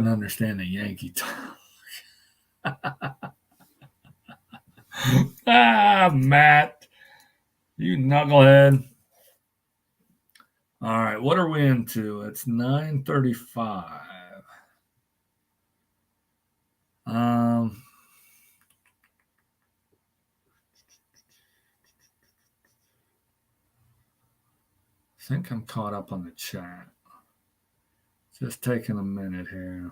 S1: understand the Yankee talk. Matt, you knucklehead. All right, what are we into? It's 9:35. I think I'm caught up on the chat. Just taking a minute here.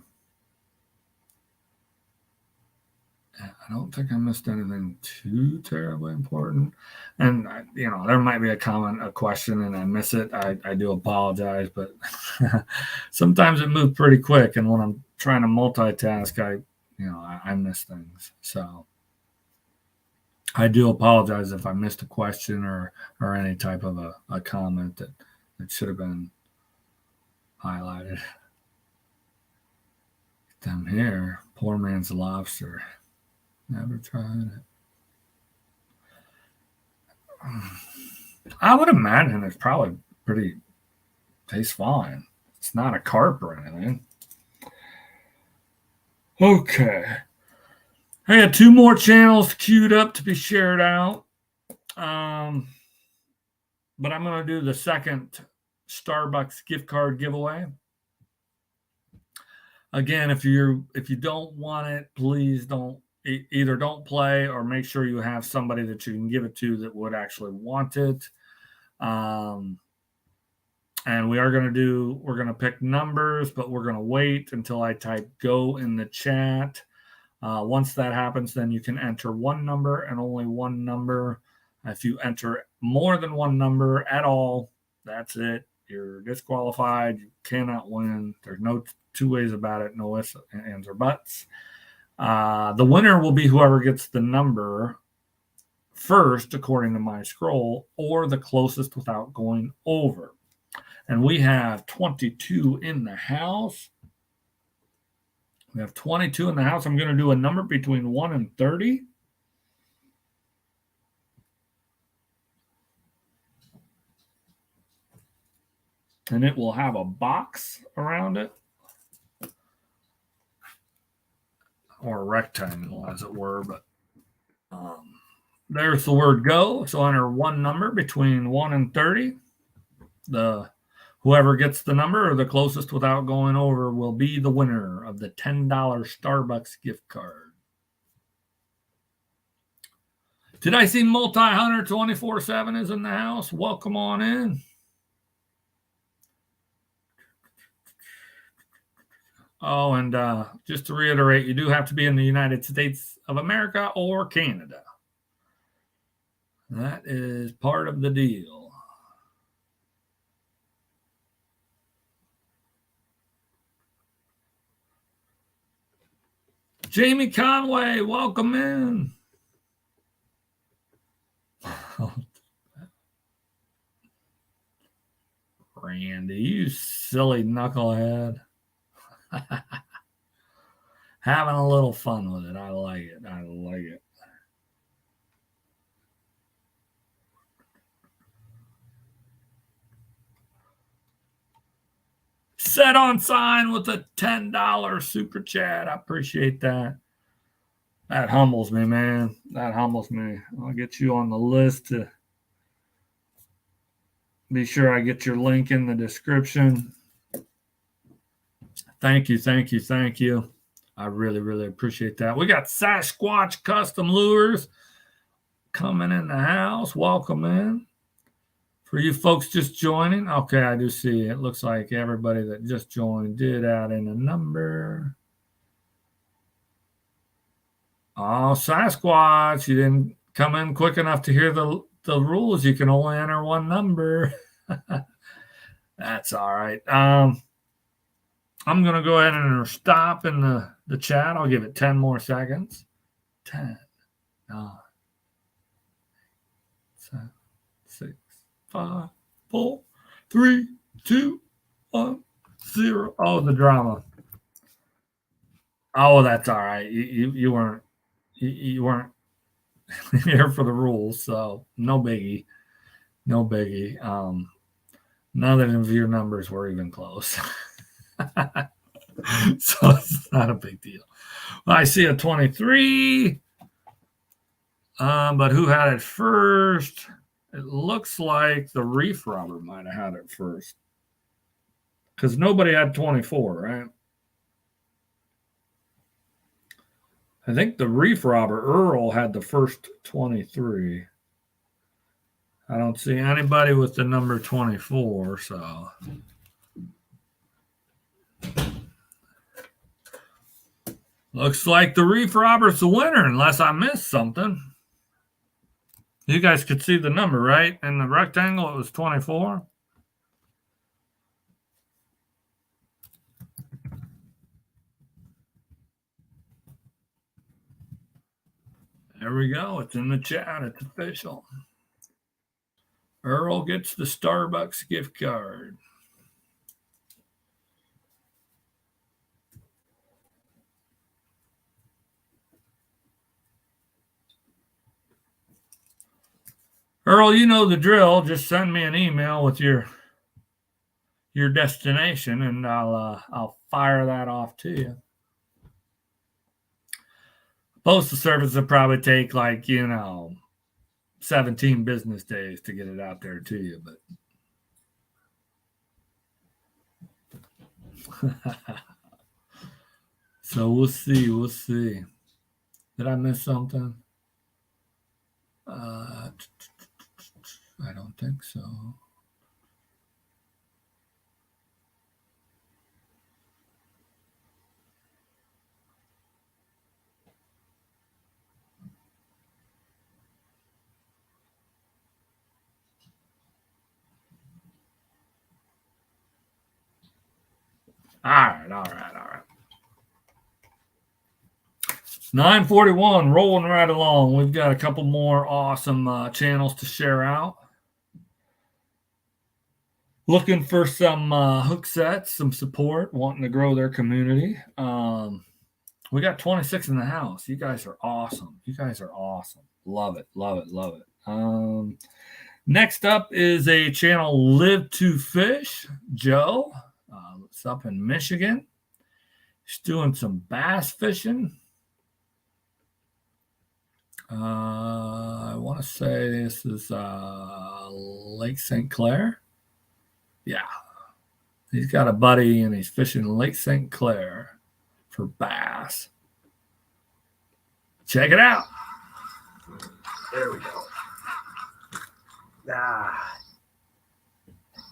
S1: I don't think I missed anything too terribly important. And, there might be a comment, a question, and I miss it. I do apologize, but sometimes it moves pretty quick. And when I'm trying to multitask, I miss things. So I do apologize if I missed a question or any type of a comment that should have been highlighted. Them here, poor man's lobster. Never tried it. I would imagine it's probably pretty tastes fine. It's not a carp or anything. Okay. I got 2 more channels queued up to be shared out. But I'm going to do the second Starbucks gift card giveaway. Again, if you don't want it, please either don't play or make sure you have somebody that you can give it to that would actually want it. And we're going to pick numbers, but we're going to wait until I type go in the chat. Once that happens, then you can enter one number and only one number. If you enter more than one number at all, that's it. You're disqualified. You cannot win. There's no 2 ways about it. No ifs, ands, or buts. The winner will be whoever gets the number first, according to my scroll, or the closest without going over. And we have 22 in the house. We have 22 in the house. I'm going to do a number between 1 and 30. And it will have a box around it. Or a rectangle, as it were. But there's the word go. So enter one number between 1 and 30. Whoever gets the number or the closest without going over will be the winner of the $10 Starbucks gift card. Did I see Multi-Hunter 24/7 is in the house? Welcome on in. Oh, and just to reiterate, you do have to be in the United States of America or Canada. That is part of the deal. Jamie Conway, welcome in. Randy, you silly knucklehead. Having a little fun with it. I like it. I like it. Set on sign with a $10 super chat. I appreciate that. That humbles me, man. That humbles me. I'll get you on the list to be sure I get your link in the description. Thank you, thank you, thank you. I really, really appreciate that. We got Sasquatch Custom Lures coming in the house. Welcome in. For you folks just joining, okay, I do see it. Looks like everybody that just joined did add in a number. Oh, Sasquatch, you didn't come in quick enough to hear the rules. You can only enter one number. That's all right. I'm going to go ahead and stop in the chat. I'll give it 10 more seconds. 10, 9, 7, 6, 5, 4, 3, 2, 1, 0. Oh, the drama. Oh, that's all right. You weren't here for the rules, so no biggie. No biggie. None of your numbers were even close. So it's not a big deal. I see a 23. But who had it first? It looks like the Reef Robber might have had it first. Because nobody had 24, right? I think the Reef Robber, Earl, had the first 23. I don't see anybody with the number 24, so. Looks like the Reef Robber's the winner, unless I missed something. You guys could see the number, right? In the rectangle, it was 24. There we go. It's in the chat. It's official. Earl gets the Starbucks gift card. Earl, you know the drill. Just send me an email with your destination, and I'll fire that off to you. Postal service will probably take 17 business days to get it out there to you, but so we'll see. We'll see. Did I miss something? I don't think so. All right. 9:41, rolling right along. We've got a couple more awesome channels to share out. Looking for some hook sets, some support, wanting to grow their community. We got 26 in the house. You guys are awesome. Love it. Next up is a channel, Live to Fish. Joe, it's up in Michigan. He's doing some bass fishing. I want to say this is Lake St. Clair. Yeah. He's got a buddy and he's fishing Lake St. Clair for bass. Check it out.
S3: There we go.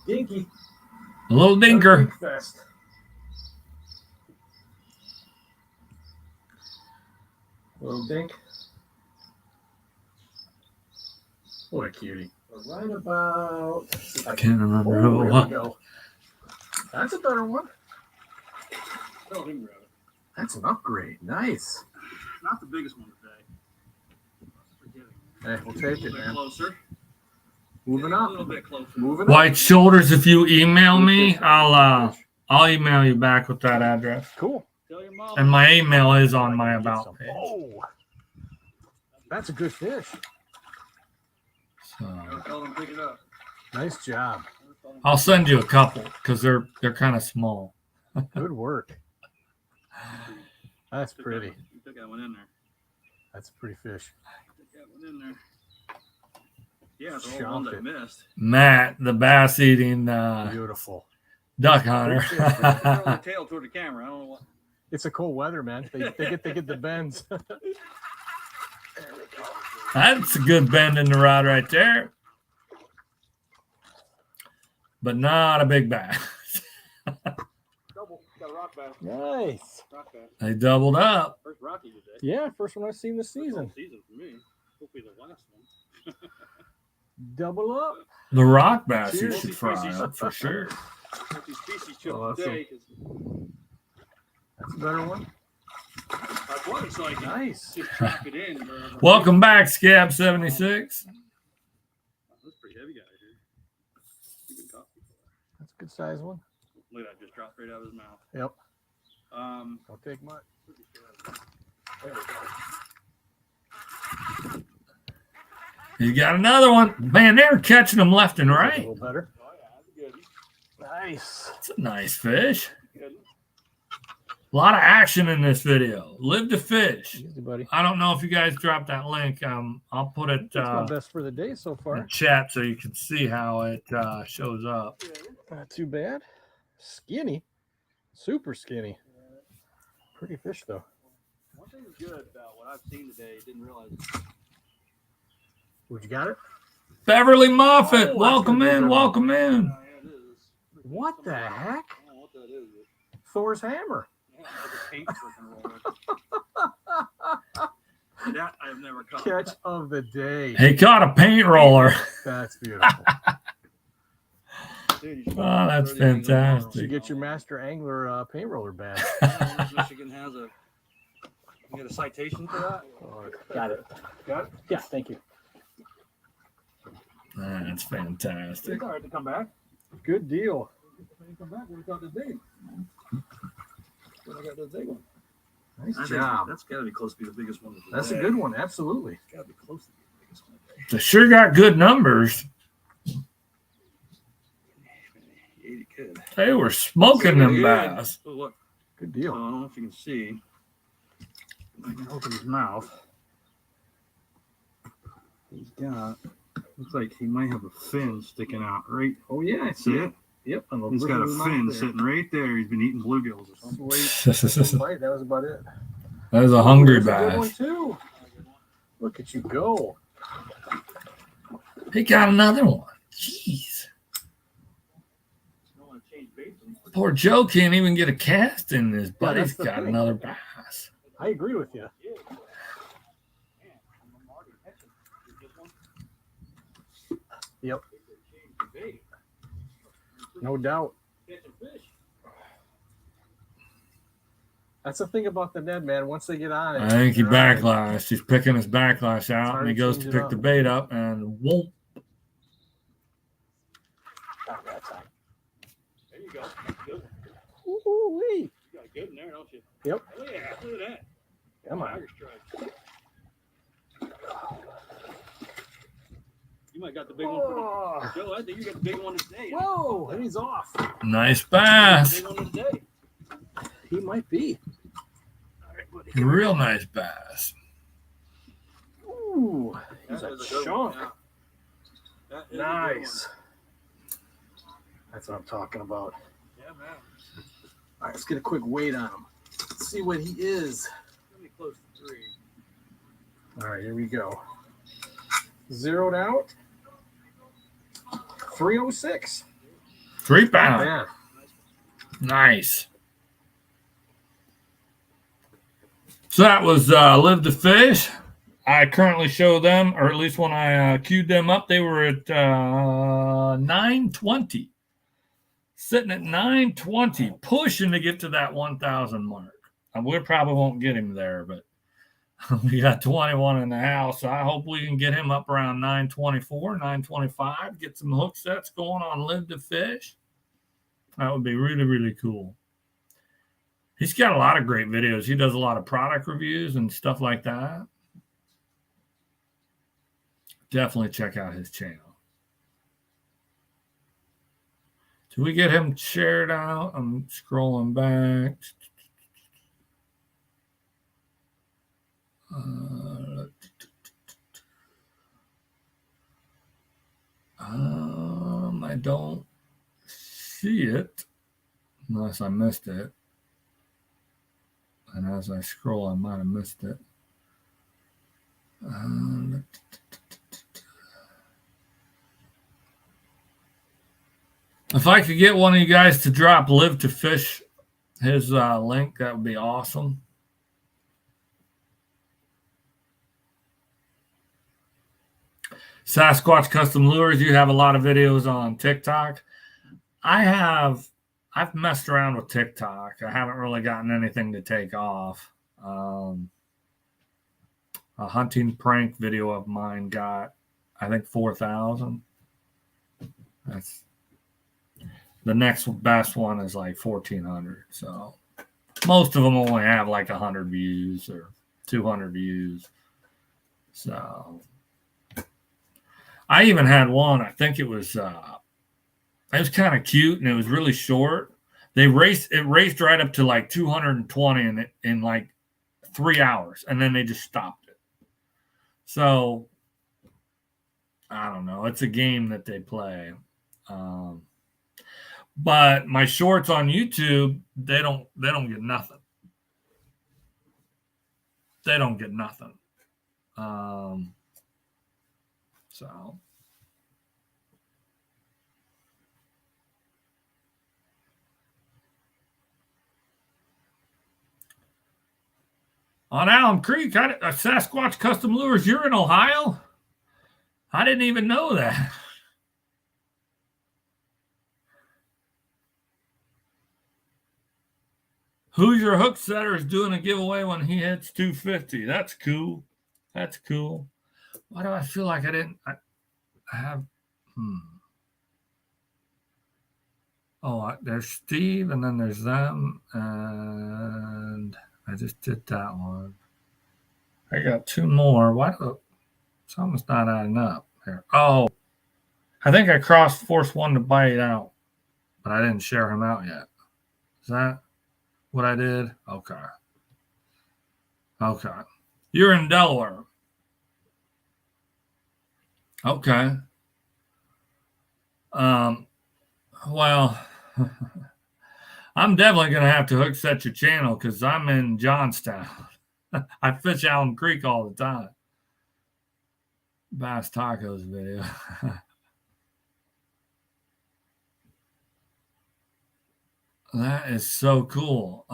S3: Dinky.
S1: A little dinker.
S3: Little dink. What a cutie. Right about.
S1: I can't remember who it
S3: There
S1: was.
S3: we go. That's a better one. That's an upgrade. Nice.
S9: Not the biggest one today.
S3: Hey, we'll take it, man.
S9: Closer.
S3: Moving
S9: A
S3: up.
S9: little bit closer.
S3: Moving up.
S1: White Shoulders, if you email me, I'll email you back with that address.
S3: Cool.
S9: Tell your mom.
S1: And my email is on my about page.
S3: Oh, that's a good fish.
S1: So
S9: Tell them to pick it up.
S3: Nice job.
S1: I'll send you a couple because they're kind of small.
S3: Good work. That's pretty.
S9: You took that one in there.
S3: That's a pretty fish.
S9: Took that one in there. Yeah, it's the one that missed.
S1: Matt, the bass eating
S3: Beautiful.
S1: duck hunter.
S9: Throw the tail toward the camera. I don't know what.
S3: It's a cold weather, man. They get the bends.
S1: That's a good bend in the rod right there. But not a big bass.
S9: Double. Got a rock bass.
S3: Nice.
S9: Rock bass.
S1: They doubled up.
S9: First Rocky today.
S3: Yeah, first one I've seen this season.
S9: Season for me. Hopefully the last one.
S3: Double up.
S1: The rock bass you
S3: Cheers.
S1: should fry up for sure.
S9: Multi-species chip
S3: Oh,
S9: today.
S3: That's a better one.
S9: I wanted so I can
S3: Nice.
S9: just drop it in.
S1: Welcome back, Scab 76.
S9: That's a pretty heavy guy here. You've been caught before.
S3: That's a good size one.
S9: Look at that, just dropped right out of his mouth.
S3: Yep.
S9: Don't
S3: take much.
S9: There we go.
S1: You got another one. Man, they're catching them left and
S3: A
S1: right.
S3: little better.
S9: Oh yeah, that's a good.
S3: Nice.
S1: It's a nice fish.
S9: Good.
S1: A lot of action in this video. Live to fish.
S3: Easy, buddy.
S1: I don't know if you guys dropped that link. I'll put it
S3: That's my best for the day so
S1: in the
S3: far.
S1: chat so you can see how it shows up.
S3: Not too bad. Skinny. Super skinny. Pretty fish, though.
S9: One thing is good about what I've seen today, didn't realize.
S3: Would you got it?
S1: Beverly Moffett,
S3: Oh,
S1: welcome
S3: that's
S1: in,
S3: good.
S1: welcome in.
S9: Yeah, it is.
S3: What the heck?
S9: I don't know what that is.
S3: Thor's hammer.
S9: Yeah, like a paint freaking roller. That I've never caught.
S3: Catch of the day.
S1: He caught a paint roller.
S3: That's beautiful.
S9: Dude, you should
S1: Oh, that's
S9: throw these things on
S1: fantastic.
S3: You get your master angler paint roller badge.
S9: Michigan has a You got a citation for that?
S10: Got it.
S9: Got it?
S10: Yeah, thank you.
S1: That's fantastic.
S9: It's all right to come back. Good deal. When you come back, we got the big. When I got the big one.
S10: Nice
S9: I think
S10: job.
S9: That's got to be close to be the biggest one. Of the
S10: That's
S9: day.
S10: a good one. Absolutely.
S9: It's got to be close to be the biggest one. Of the day.
S1: They sure got good numbers.
S9: 80 good.
S1: They were smoking them bass.
S9: Oh, look.
S10: Good deal.
S9: I don't know if you can see. I can open his mouth. He's got. Looks like he might have a fin sticking out right.
S10: Oh yeah, I
S9: See it?
S10: Yep.
S9: He's got a fin sitting right there. He's been eating bluegills or something.
S10: Sweet. Bite. That was about it.
S1: That was a hungry
S10: That's a good one
S1: bass.
S10: too. Look at you go.
S1: He got another one. Jeez. Poor Joe can't even get a cast in this, but
S10: that's
S1: he's
S10: the
S1: got
S10: thing.
S1: another bass.
S10: I agree with you. Yep. No doubt. That's the thing about the Ned, man. Once they get on it,
S1: I think he
S10: they're on it.
S1: backlashed. He's picking his backlash out,
S10: hard
S1: and he
S10: to
S1: goes to
S10: change it
S1: pick
S10: up.
S1: the bait up, and whoop.
S10: Not that time.
S9: There you go. Good.
S10: Ooh-wee.
S9: You got a good one there, don't you?
S10: Yep.
S9: Oh, yeah. Look at that.
S10: Come on.
S9: Tiger strike. You might got the big one for Joe, I think you got the big one today.
S10: Whoa, and he's off.
S1: Nice bass.
S9: Big one of the day.
S10: He might be.
S9: All right, buddy.
S1: Real nice bass.
S10: Ooh, he's
S9: That
S10: a
S9: is a good
S10: chunk.
S9: one, yeah. That is a good
S10: Nice. That's what I'm talking about.
S9: one. Yeah, man.
S10: All right, let's get a quick weight on him. Let's see what he is.
S9: Let me close to 3.
S10: All right, here we go. Zeroed out. 306.
S1: 3 pound.
S10: Man,
S1: Nice. So that was Live to Fish. I currently show them, or at least when I queued them up, they were at 920. Sitting at 920, pushing to get to that 1,000 mark. And we probably won't get him there, but we got 21 in the house. So I hope we can get him up around 924, 925, get some hook sets going on Live to Fish. That would be really, really cool. He's got a lot of great videos. He does a lot of product reviews and stuff like that. Definitely check out his channel. Did we get him shared out? I'm scrolling back. I don't see it unless I missed it. And as I scroll, I might have missed it. If I could get one of you guys to drop Live to Fish, his link, that would be awesome. Sasquatch Custom Lures, you have a lot of videos on TikTok. I've messed around with TikTok. I haven't really gotten anything to take off. A hunting prank video of mine got, I think, 4,000. That's the next best one is like 1,400. So most of them only have like 100 views or 200 views. So I even had one. I think it was kind of cute and it was really short. It raced right up to like 220 in like 3 hours, and then they just stopped it. So I don't know. It's a game that they play. But my shorts on YouTube, they don't get nothing. They don't get nothing. So on Alum Creek, Sasquatch Custom Lures, you're in Ohio? I didn't even know that. Hoosier Hook Setter is doing a giveaway when he hits 250. That's cool. That's cool. Why do I feel like I didn't? I have. Oh, there's Steve, and then there's them, and I just did that one. I got two more. Why? Something's not adding up here. Oh, I think I forced one to bite out, but I didn't share him out yet. Is that what I did? Okay. Okay. You're in Delaware. Okay. Well, I'm definitely going to have to hook set your channel because I'm in Johnstown. I fish Allen Creek all the time. Bass Tacos video. That is so cool.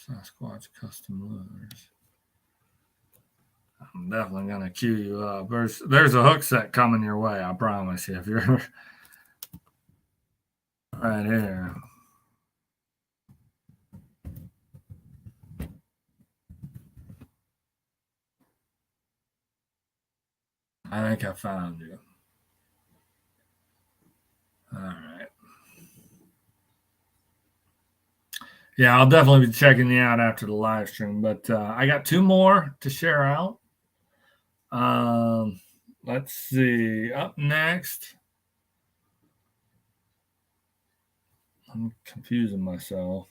S1: Sasquatch Custom Lures. I'm definitely gonna cue you up. There's a hook set coming your way. I promise you. If you're right here. I think I found you. All right. Yeah, I'll definitely be checking you out after the live stream. But I got two more to share out. Let's see. Up next. I'm confusing myself.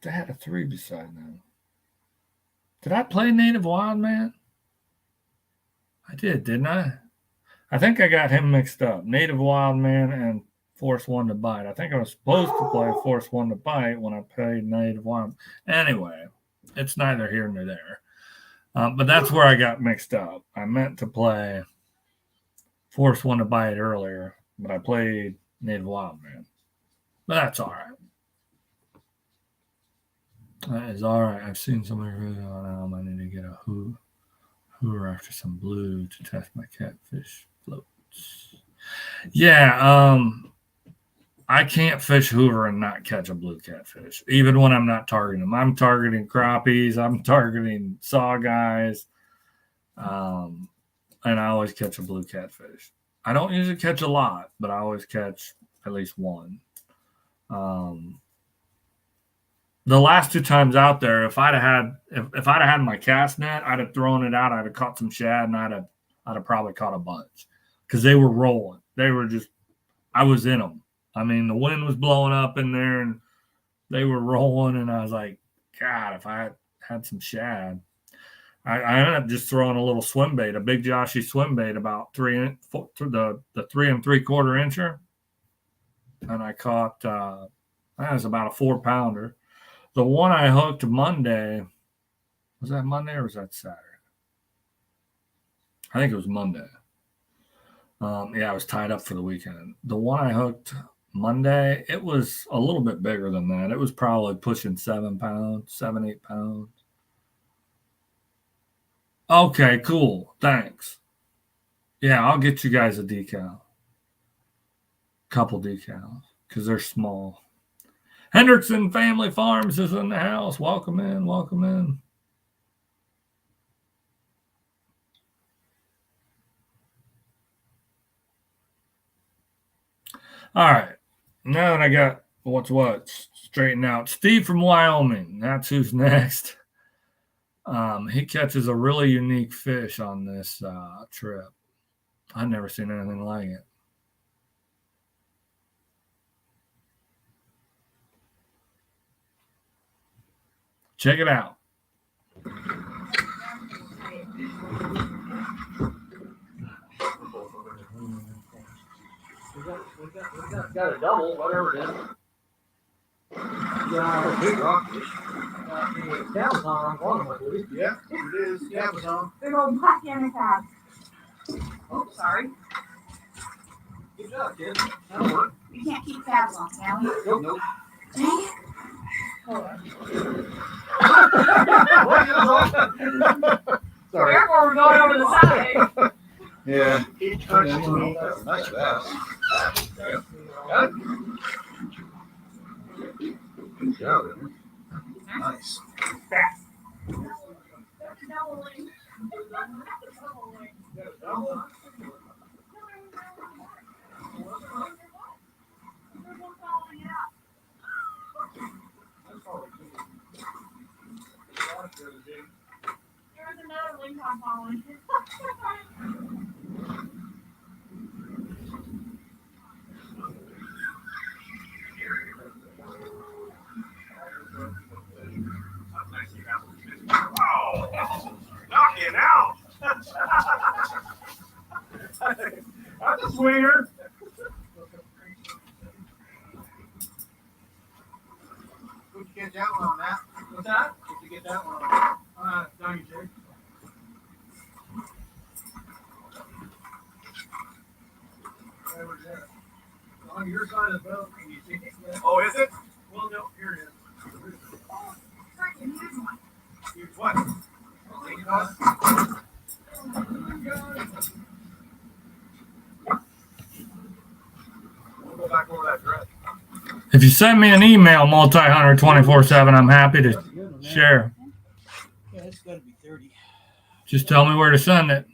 S1: They had a 3 beside them. Did I play Native Wild Man? I did, didn't I? I think I got him mixed up. Native Wild Man and Force One to Bite. I think I was supposed to play Force One to Bite when I played Native Wild. Anyway, it's neither here nor there. But that's where I got mixed up. I meant to play Force One to Bite earlier, but I played Native Wild Man. But that's all right. That is all right. I've seen some of your videos on I need to get a hoover after some blue to test my catfish floats. Yeah, I can't fish hoover and not catch a blue catfish, even when I'm not targeting them. I'm targeting crappies. I'm targeting saw guys. And I always catch a blue catfish. I don't usually catch a lot, but I always catch at least one. The last 2 times out there, if I'd have had my cast net, I'd have thrown it out. I'd have caught some shad, and I'd have probably caught a bunch because they were rolling. They were just, I was in them. I mean, the wind was blowing up in there, and they were rolling, and I was like, God, if I had some shad. I ended up just throwing a little swim bait, a big Joshy swim bait, about the 3 3/4 incher, and I caught that was about a 4-pounder. The one I hooked Monday, was that Monday or was that Saturday? I think it was Monday. Yeah, I was tied up for the weekend. The one I hooked Monday, it was a little bit bigger than that. It was probably pushing 7 pounds, 7, 8 pounds. Okay, cool. Thanks. Yeah, I'll get you guys a decal. Couple decals, because they're small. Hendrickson Family Farms is in the house. Welcome in. Welcome in. All right. Now that I got what's what straightened out, Steve from Wyoming. That's who's next. He catches a really unique fish on this trip. I've never seen anything like it. Check it out.
S10: We got a double, whatever it is. Yeah, big rockfish. Down on one of them.
S7: Yeah, it is. Yeah, it was on.
S11: Big old black in the cab. Oh, sorry.
S10: Good job, kid. That'll work.
S11: We can't keep cabs on, can we?
S10: Nope.
S11: Dang it.
S7: Sorry.
S11: Therefore, we're going over the side.
S7: Yeah.
S10: He touched me.
S3: Nice bass. Got it?
S2: Good job, man.
S3: Nice.
S11: There's another link I'm following.
S6: Knocking out. That's a swinger.
S3: Who'd you get that one on, Matt?
S9: What's that?
S3: Who'd you get that one on?
S9: Down your chair. Over there. On your side of the boat, can you see it?
S6: Oh, is it?
S9: Well, no, here it is.
S11: Freaking huge one.
S6: Huge what?
S2: We'll go back over that dress.
S1: If you send me an email, multi-hunter 24/7, I'm happy to share.
S5: Yeah, it's got to be 30.
S1: Just tell me where to send it.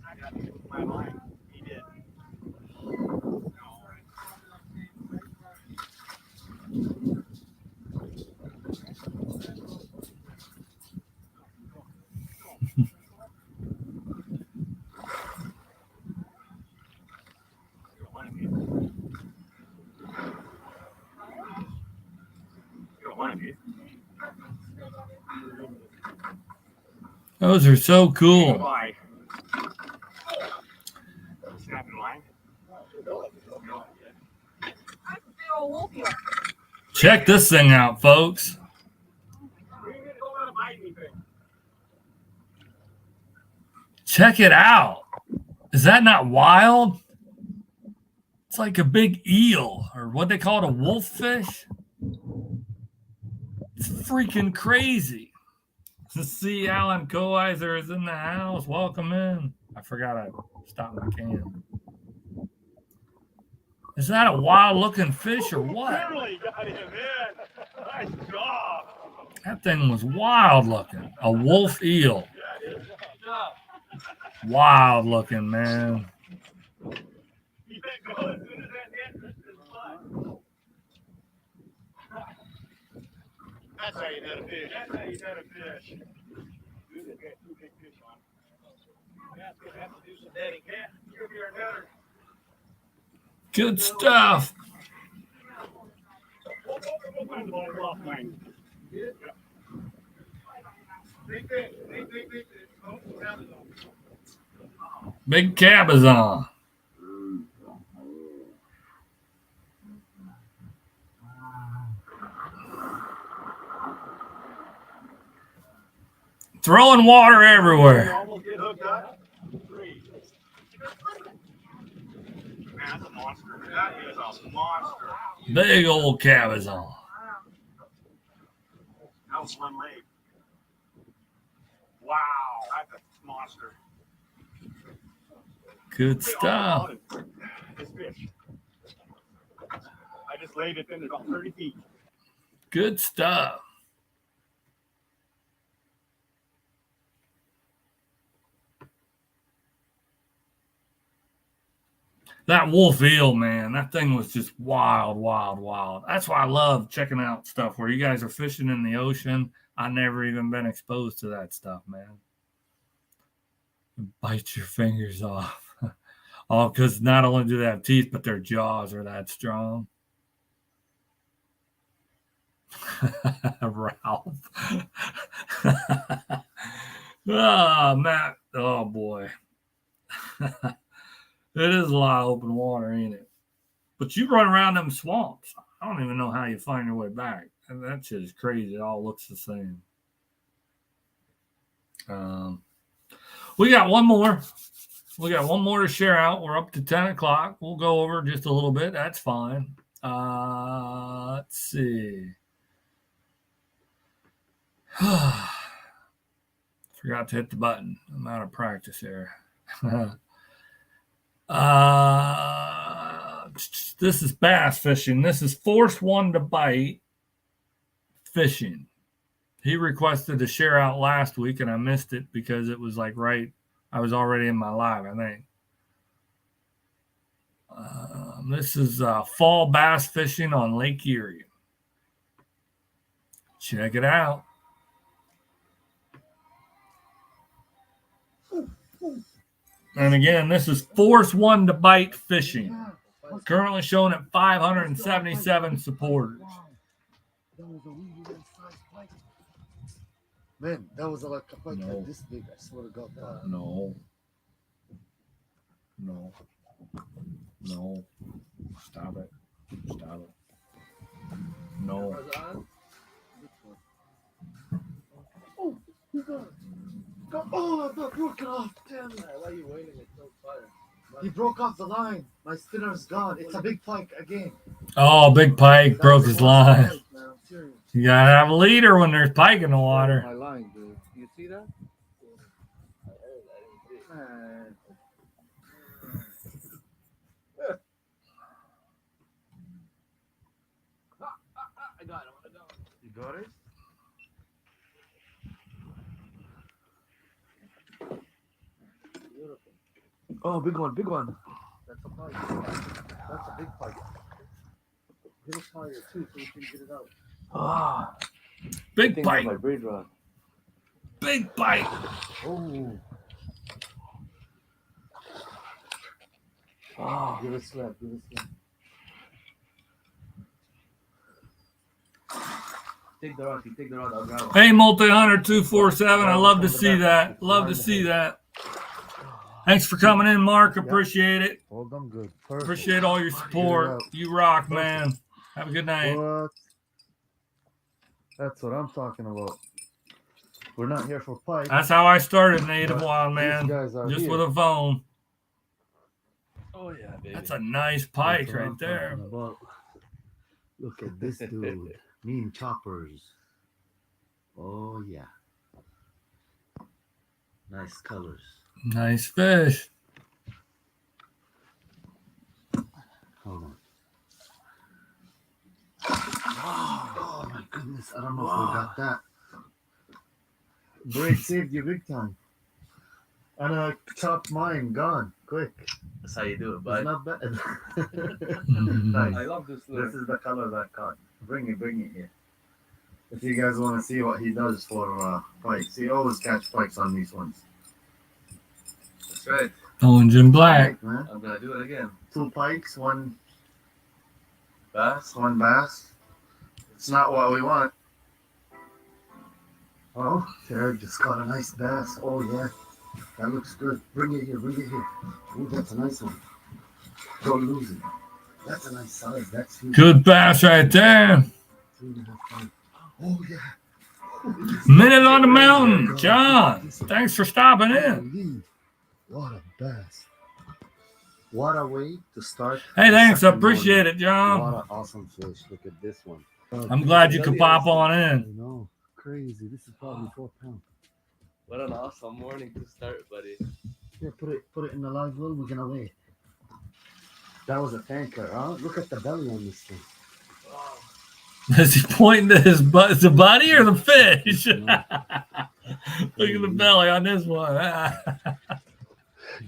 S6: I got to get my line. He did.
S1: Those are so cool.
S6: Bye. Snapping line.
S1: Check this thing out, folks. Check it out. Is that not wild? It's like a big eel, or what they call it, a wolffish. It's freaking crazy. See, Alan Coiser is in the house. Welcome in. I forgot I stopped my can. Is that a wild-looking fish or what?
S6: Really got him in. Nice job.
S1: That thing was wild-looking. A wolf eel. Wild-looking, man.
S6: That's how you net a fish. That's how you net a fish. Good, they got two big fish on. Yeah, it's gonna have to do some netting. Yeah, you're gonna be our netter.
S1: Good stuff.
S6: We'll find the ball offline. Yeah. Big fish. Big fish. Oh, down the zone.
S1: Big cabezon. Throwing water everywhere.
S6: Almost get hooked up. That's a monster. That is a monster.
S1: Big old cabezon.
S6: That was Slim Lake. Wow, that's a monster.
S1: Good stuff.
S6: This fish. I just laid it in about 30 feet.
S1: Good stuff. That wolf eel, man, that thing was just wild, wild, wild. That's why I love checking out stuff where you guys are fishing in the ocean. I never even been exposed to that stuff, man. Bite your fingers off. Oh, because not only do they have teeth, but their jaws are that strong. Ralph. Oh, Matt. Oh, boy. It is a lot of open water, ain't it? But you run around them swamps. I don't even know how you find your way back. And that shit is crazy. It all looks the same. We got one more. We got one more to share out. We're up to 10 o'clock. We'll go over just a little bit. That's fine. Let's see. Forgot to hit the button. I'm out of practice here. This is bass fishing. This is force one to bite fishing. He requested to share out last week, and I missed it because it was like right. I was already in my live, I think. This is fall bass fishing on Lake Erie. Check it out. And again, this is force one to bite fishing. Currently shown at 577 supporters.
S12: Man, that was like a pike like this big. I swear to God.
S1: No. Stop it. No.
S12: Oh, you got it. Oh, I broke it off. Damn it. Why are you waiting until fire? He broke off the line. My spinner's gone. It's a big pike again.
S1: Oh, big pike broke his line. You gotta have a leader when there's pike in the water.
S12: My line, dude. You see that? Man.
S6: I got him.
S12: You got it? Beautiful. Oh, big one. That's a pike. That's a big pike. Get it higher too so we can get it out.
S1: Ah, big pike.
S12: My braid rod.
S1: Big pike.
S12: Oh. Oh, give it a slap. Take the rod. I'll grab it.
S1: Hey, Multi-Hunter 247. I love to see that. Thanks for coming in, Mark. Appreciate it.
S12: Hold them good. Perfect.
S1: Appreciate all your support. You rock, man. Have a good night.
S12: What? That's what I'm talking about. We're not here for pike.
S1: That's how I started Native Wild, man.
S12: Just
S1: here. With a phone.
S12: Oh, yeah, baby.
S1: That's a nice pike right there.
S12: Look at this dude. Mean choppers. Oh, yeah. Nice colors.
S1: Nice fish.
S12: Hold on. Oh, my goodness. I don't know if we got that. Braid saved you big time. And I chopped mine. Gone. Quick.
S13: That's how you do it, bud.
S12: It's not bad.
S13: Nice.
S12: I love this lure. This is the color that caught. Bring it here. If you guys want to see what he does for pikes, he always catch pikes on these ones.
S13: That's right.
S1: Orange and black.
S12: Man.
S13: I'm gonna do it again.
S12: 2 pikes, 1
S13: bass.
S12: 1 bass. It's not what we want. Oh, Jared just caught a nice bass. Oh yeah, that looks good. Bring it here. Oh, that's a nice one. Don't lose it. That's a nice size. That's huge.
S1: Good bass right there.
S12: 3.5. Oh yeah.
S1: Minute on the mountain, John. Thanks for stopping in.
S12: What a bass. What a way to start.
S1: Hey, thanks. I appreciate it, John.
S12: What an awesome fish. Look at this one.
S1: I'm glad you could pop on in.
S12: I know. Crazy. This is probably 4 pounds.
S13: What an awesome morning to start, buddy.
S12: Here, put it in the live well. We're gonna weigh. That was a tanker, huh? Look at the belly on this thing.
S13: Wow.
S1: Is he pointing to his the body or the fish? Look at the belly on this one.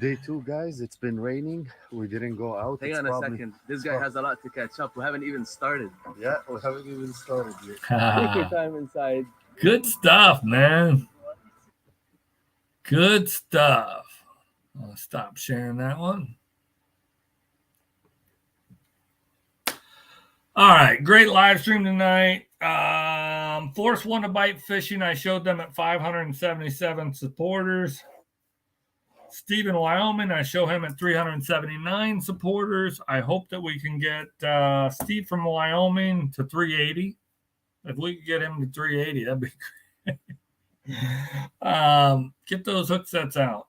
S12: Day 2, guys. It's been raining. We didn't go out.
S13: Hang on a second. This guy has a lot to catch up. We haven't even started.
S12: Yeah, we haven't even started yet.
S13: Take your time inside.
S1: Good stuff, man. Good stuff. I'll stop sharing that one. All right, great live stream tonight. Force one to bite fishing. I showed them at 577 supporters. Steve in Wyoming, I show him at 379 supporters. I hope that we can get Steve from Wyoming to 380. If we could get him to 380, that'd be great. Get those hook sets out.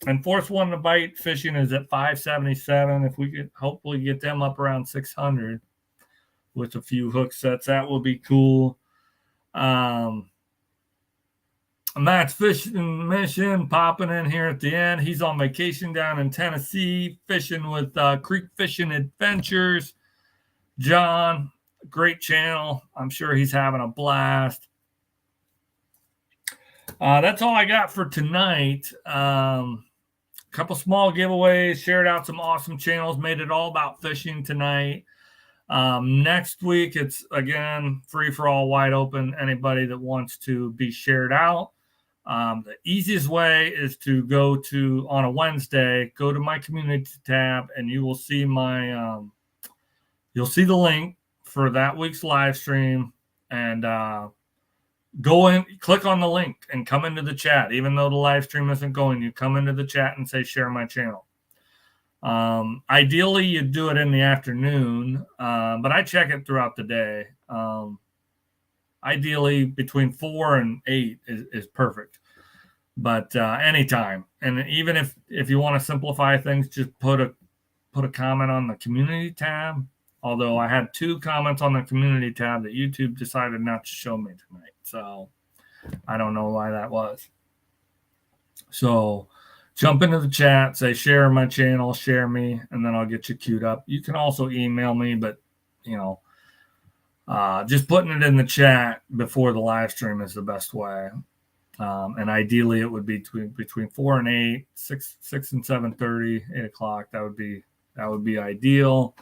S1: And fourth one to bite fishing is at 577. If we could hopefully get them up around 600 with a few hook sets, that will be cool. Matt's fishing mission popping in here at the end. He's on vacation down in Tennessee, fishing with Creek Fishing Adventures. John, great channel. I'm sure he's having a blast. That's all I got for tonight. Couple small giveaways, shared out some awesome channels, made it all about fishing tonight. Next week, it's again free for all, wide open. Anybody that wants to be shared out. The easiest way is to go to, on a Wednesday, go to my community tab, and you will see my, you'll see the link for that week's live stream, and go in, click on the link, and come into the chat. Even though the live stream isn't going, you come into the chat and say, share my channel. Ideally, you do it in the afternoon, but I check it throughout the day. Ideally, between 4 and 8 is perfect. But anytime, and even if you want to simplify things, just put a comment on the community tab. Although I had 2 comments on the community tab that YouTube decided not to show me tonight, so I don't know why that was. So jump into the chat, say share my channel, share me, and then I'll get you queued up. You can also email me, but just putting it in the chat before the live stream is the best way. And ideally, it would be between 4 and 8, 6 and 7:30, 8 o'clock. That would be ideal.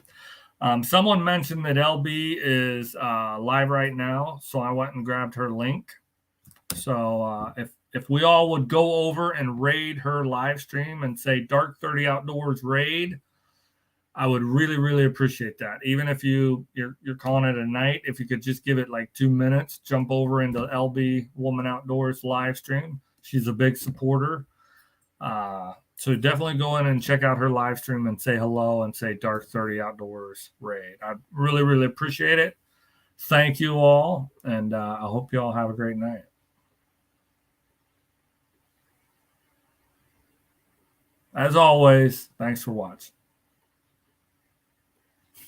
S1: Someone mentioned that LB is live right now, so I went and grabbed her link. So if we all would go over and raid her live stream and say Dark 30 Outdoors raid, I would really, really appreciate that. Even if you're calling it a night, if you could just give it like 2 minutes, jump over into LB Woman Outdoors live stream. She's a big supporter. So definitely go in and check out her live stream and say hello and say Dark 30 Outdoors raid. I really, really appreciate it. Thank you all, and I hope you all have a great night. As always, thanks for watching.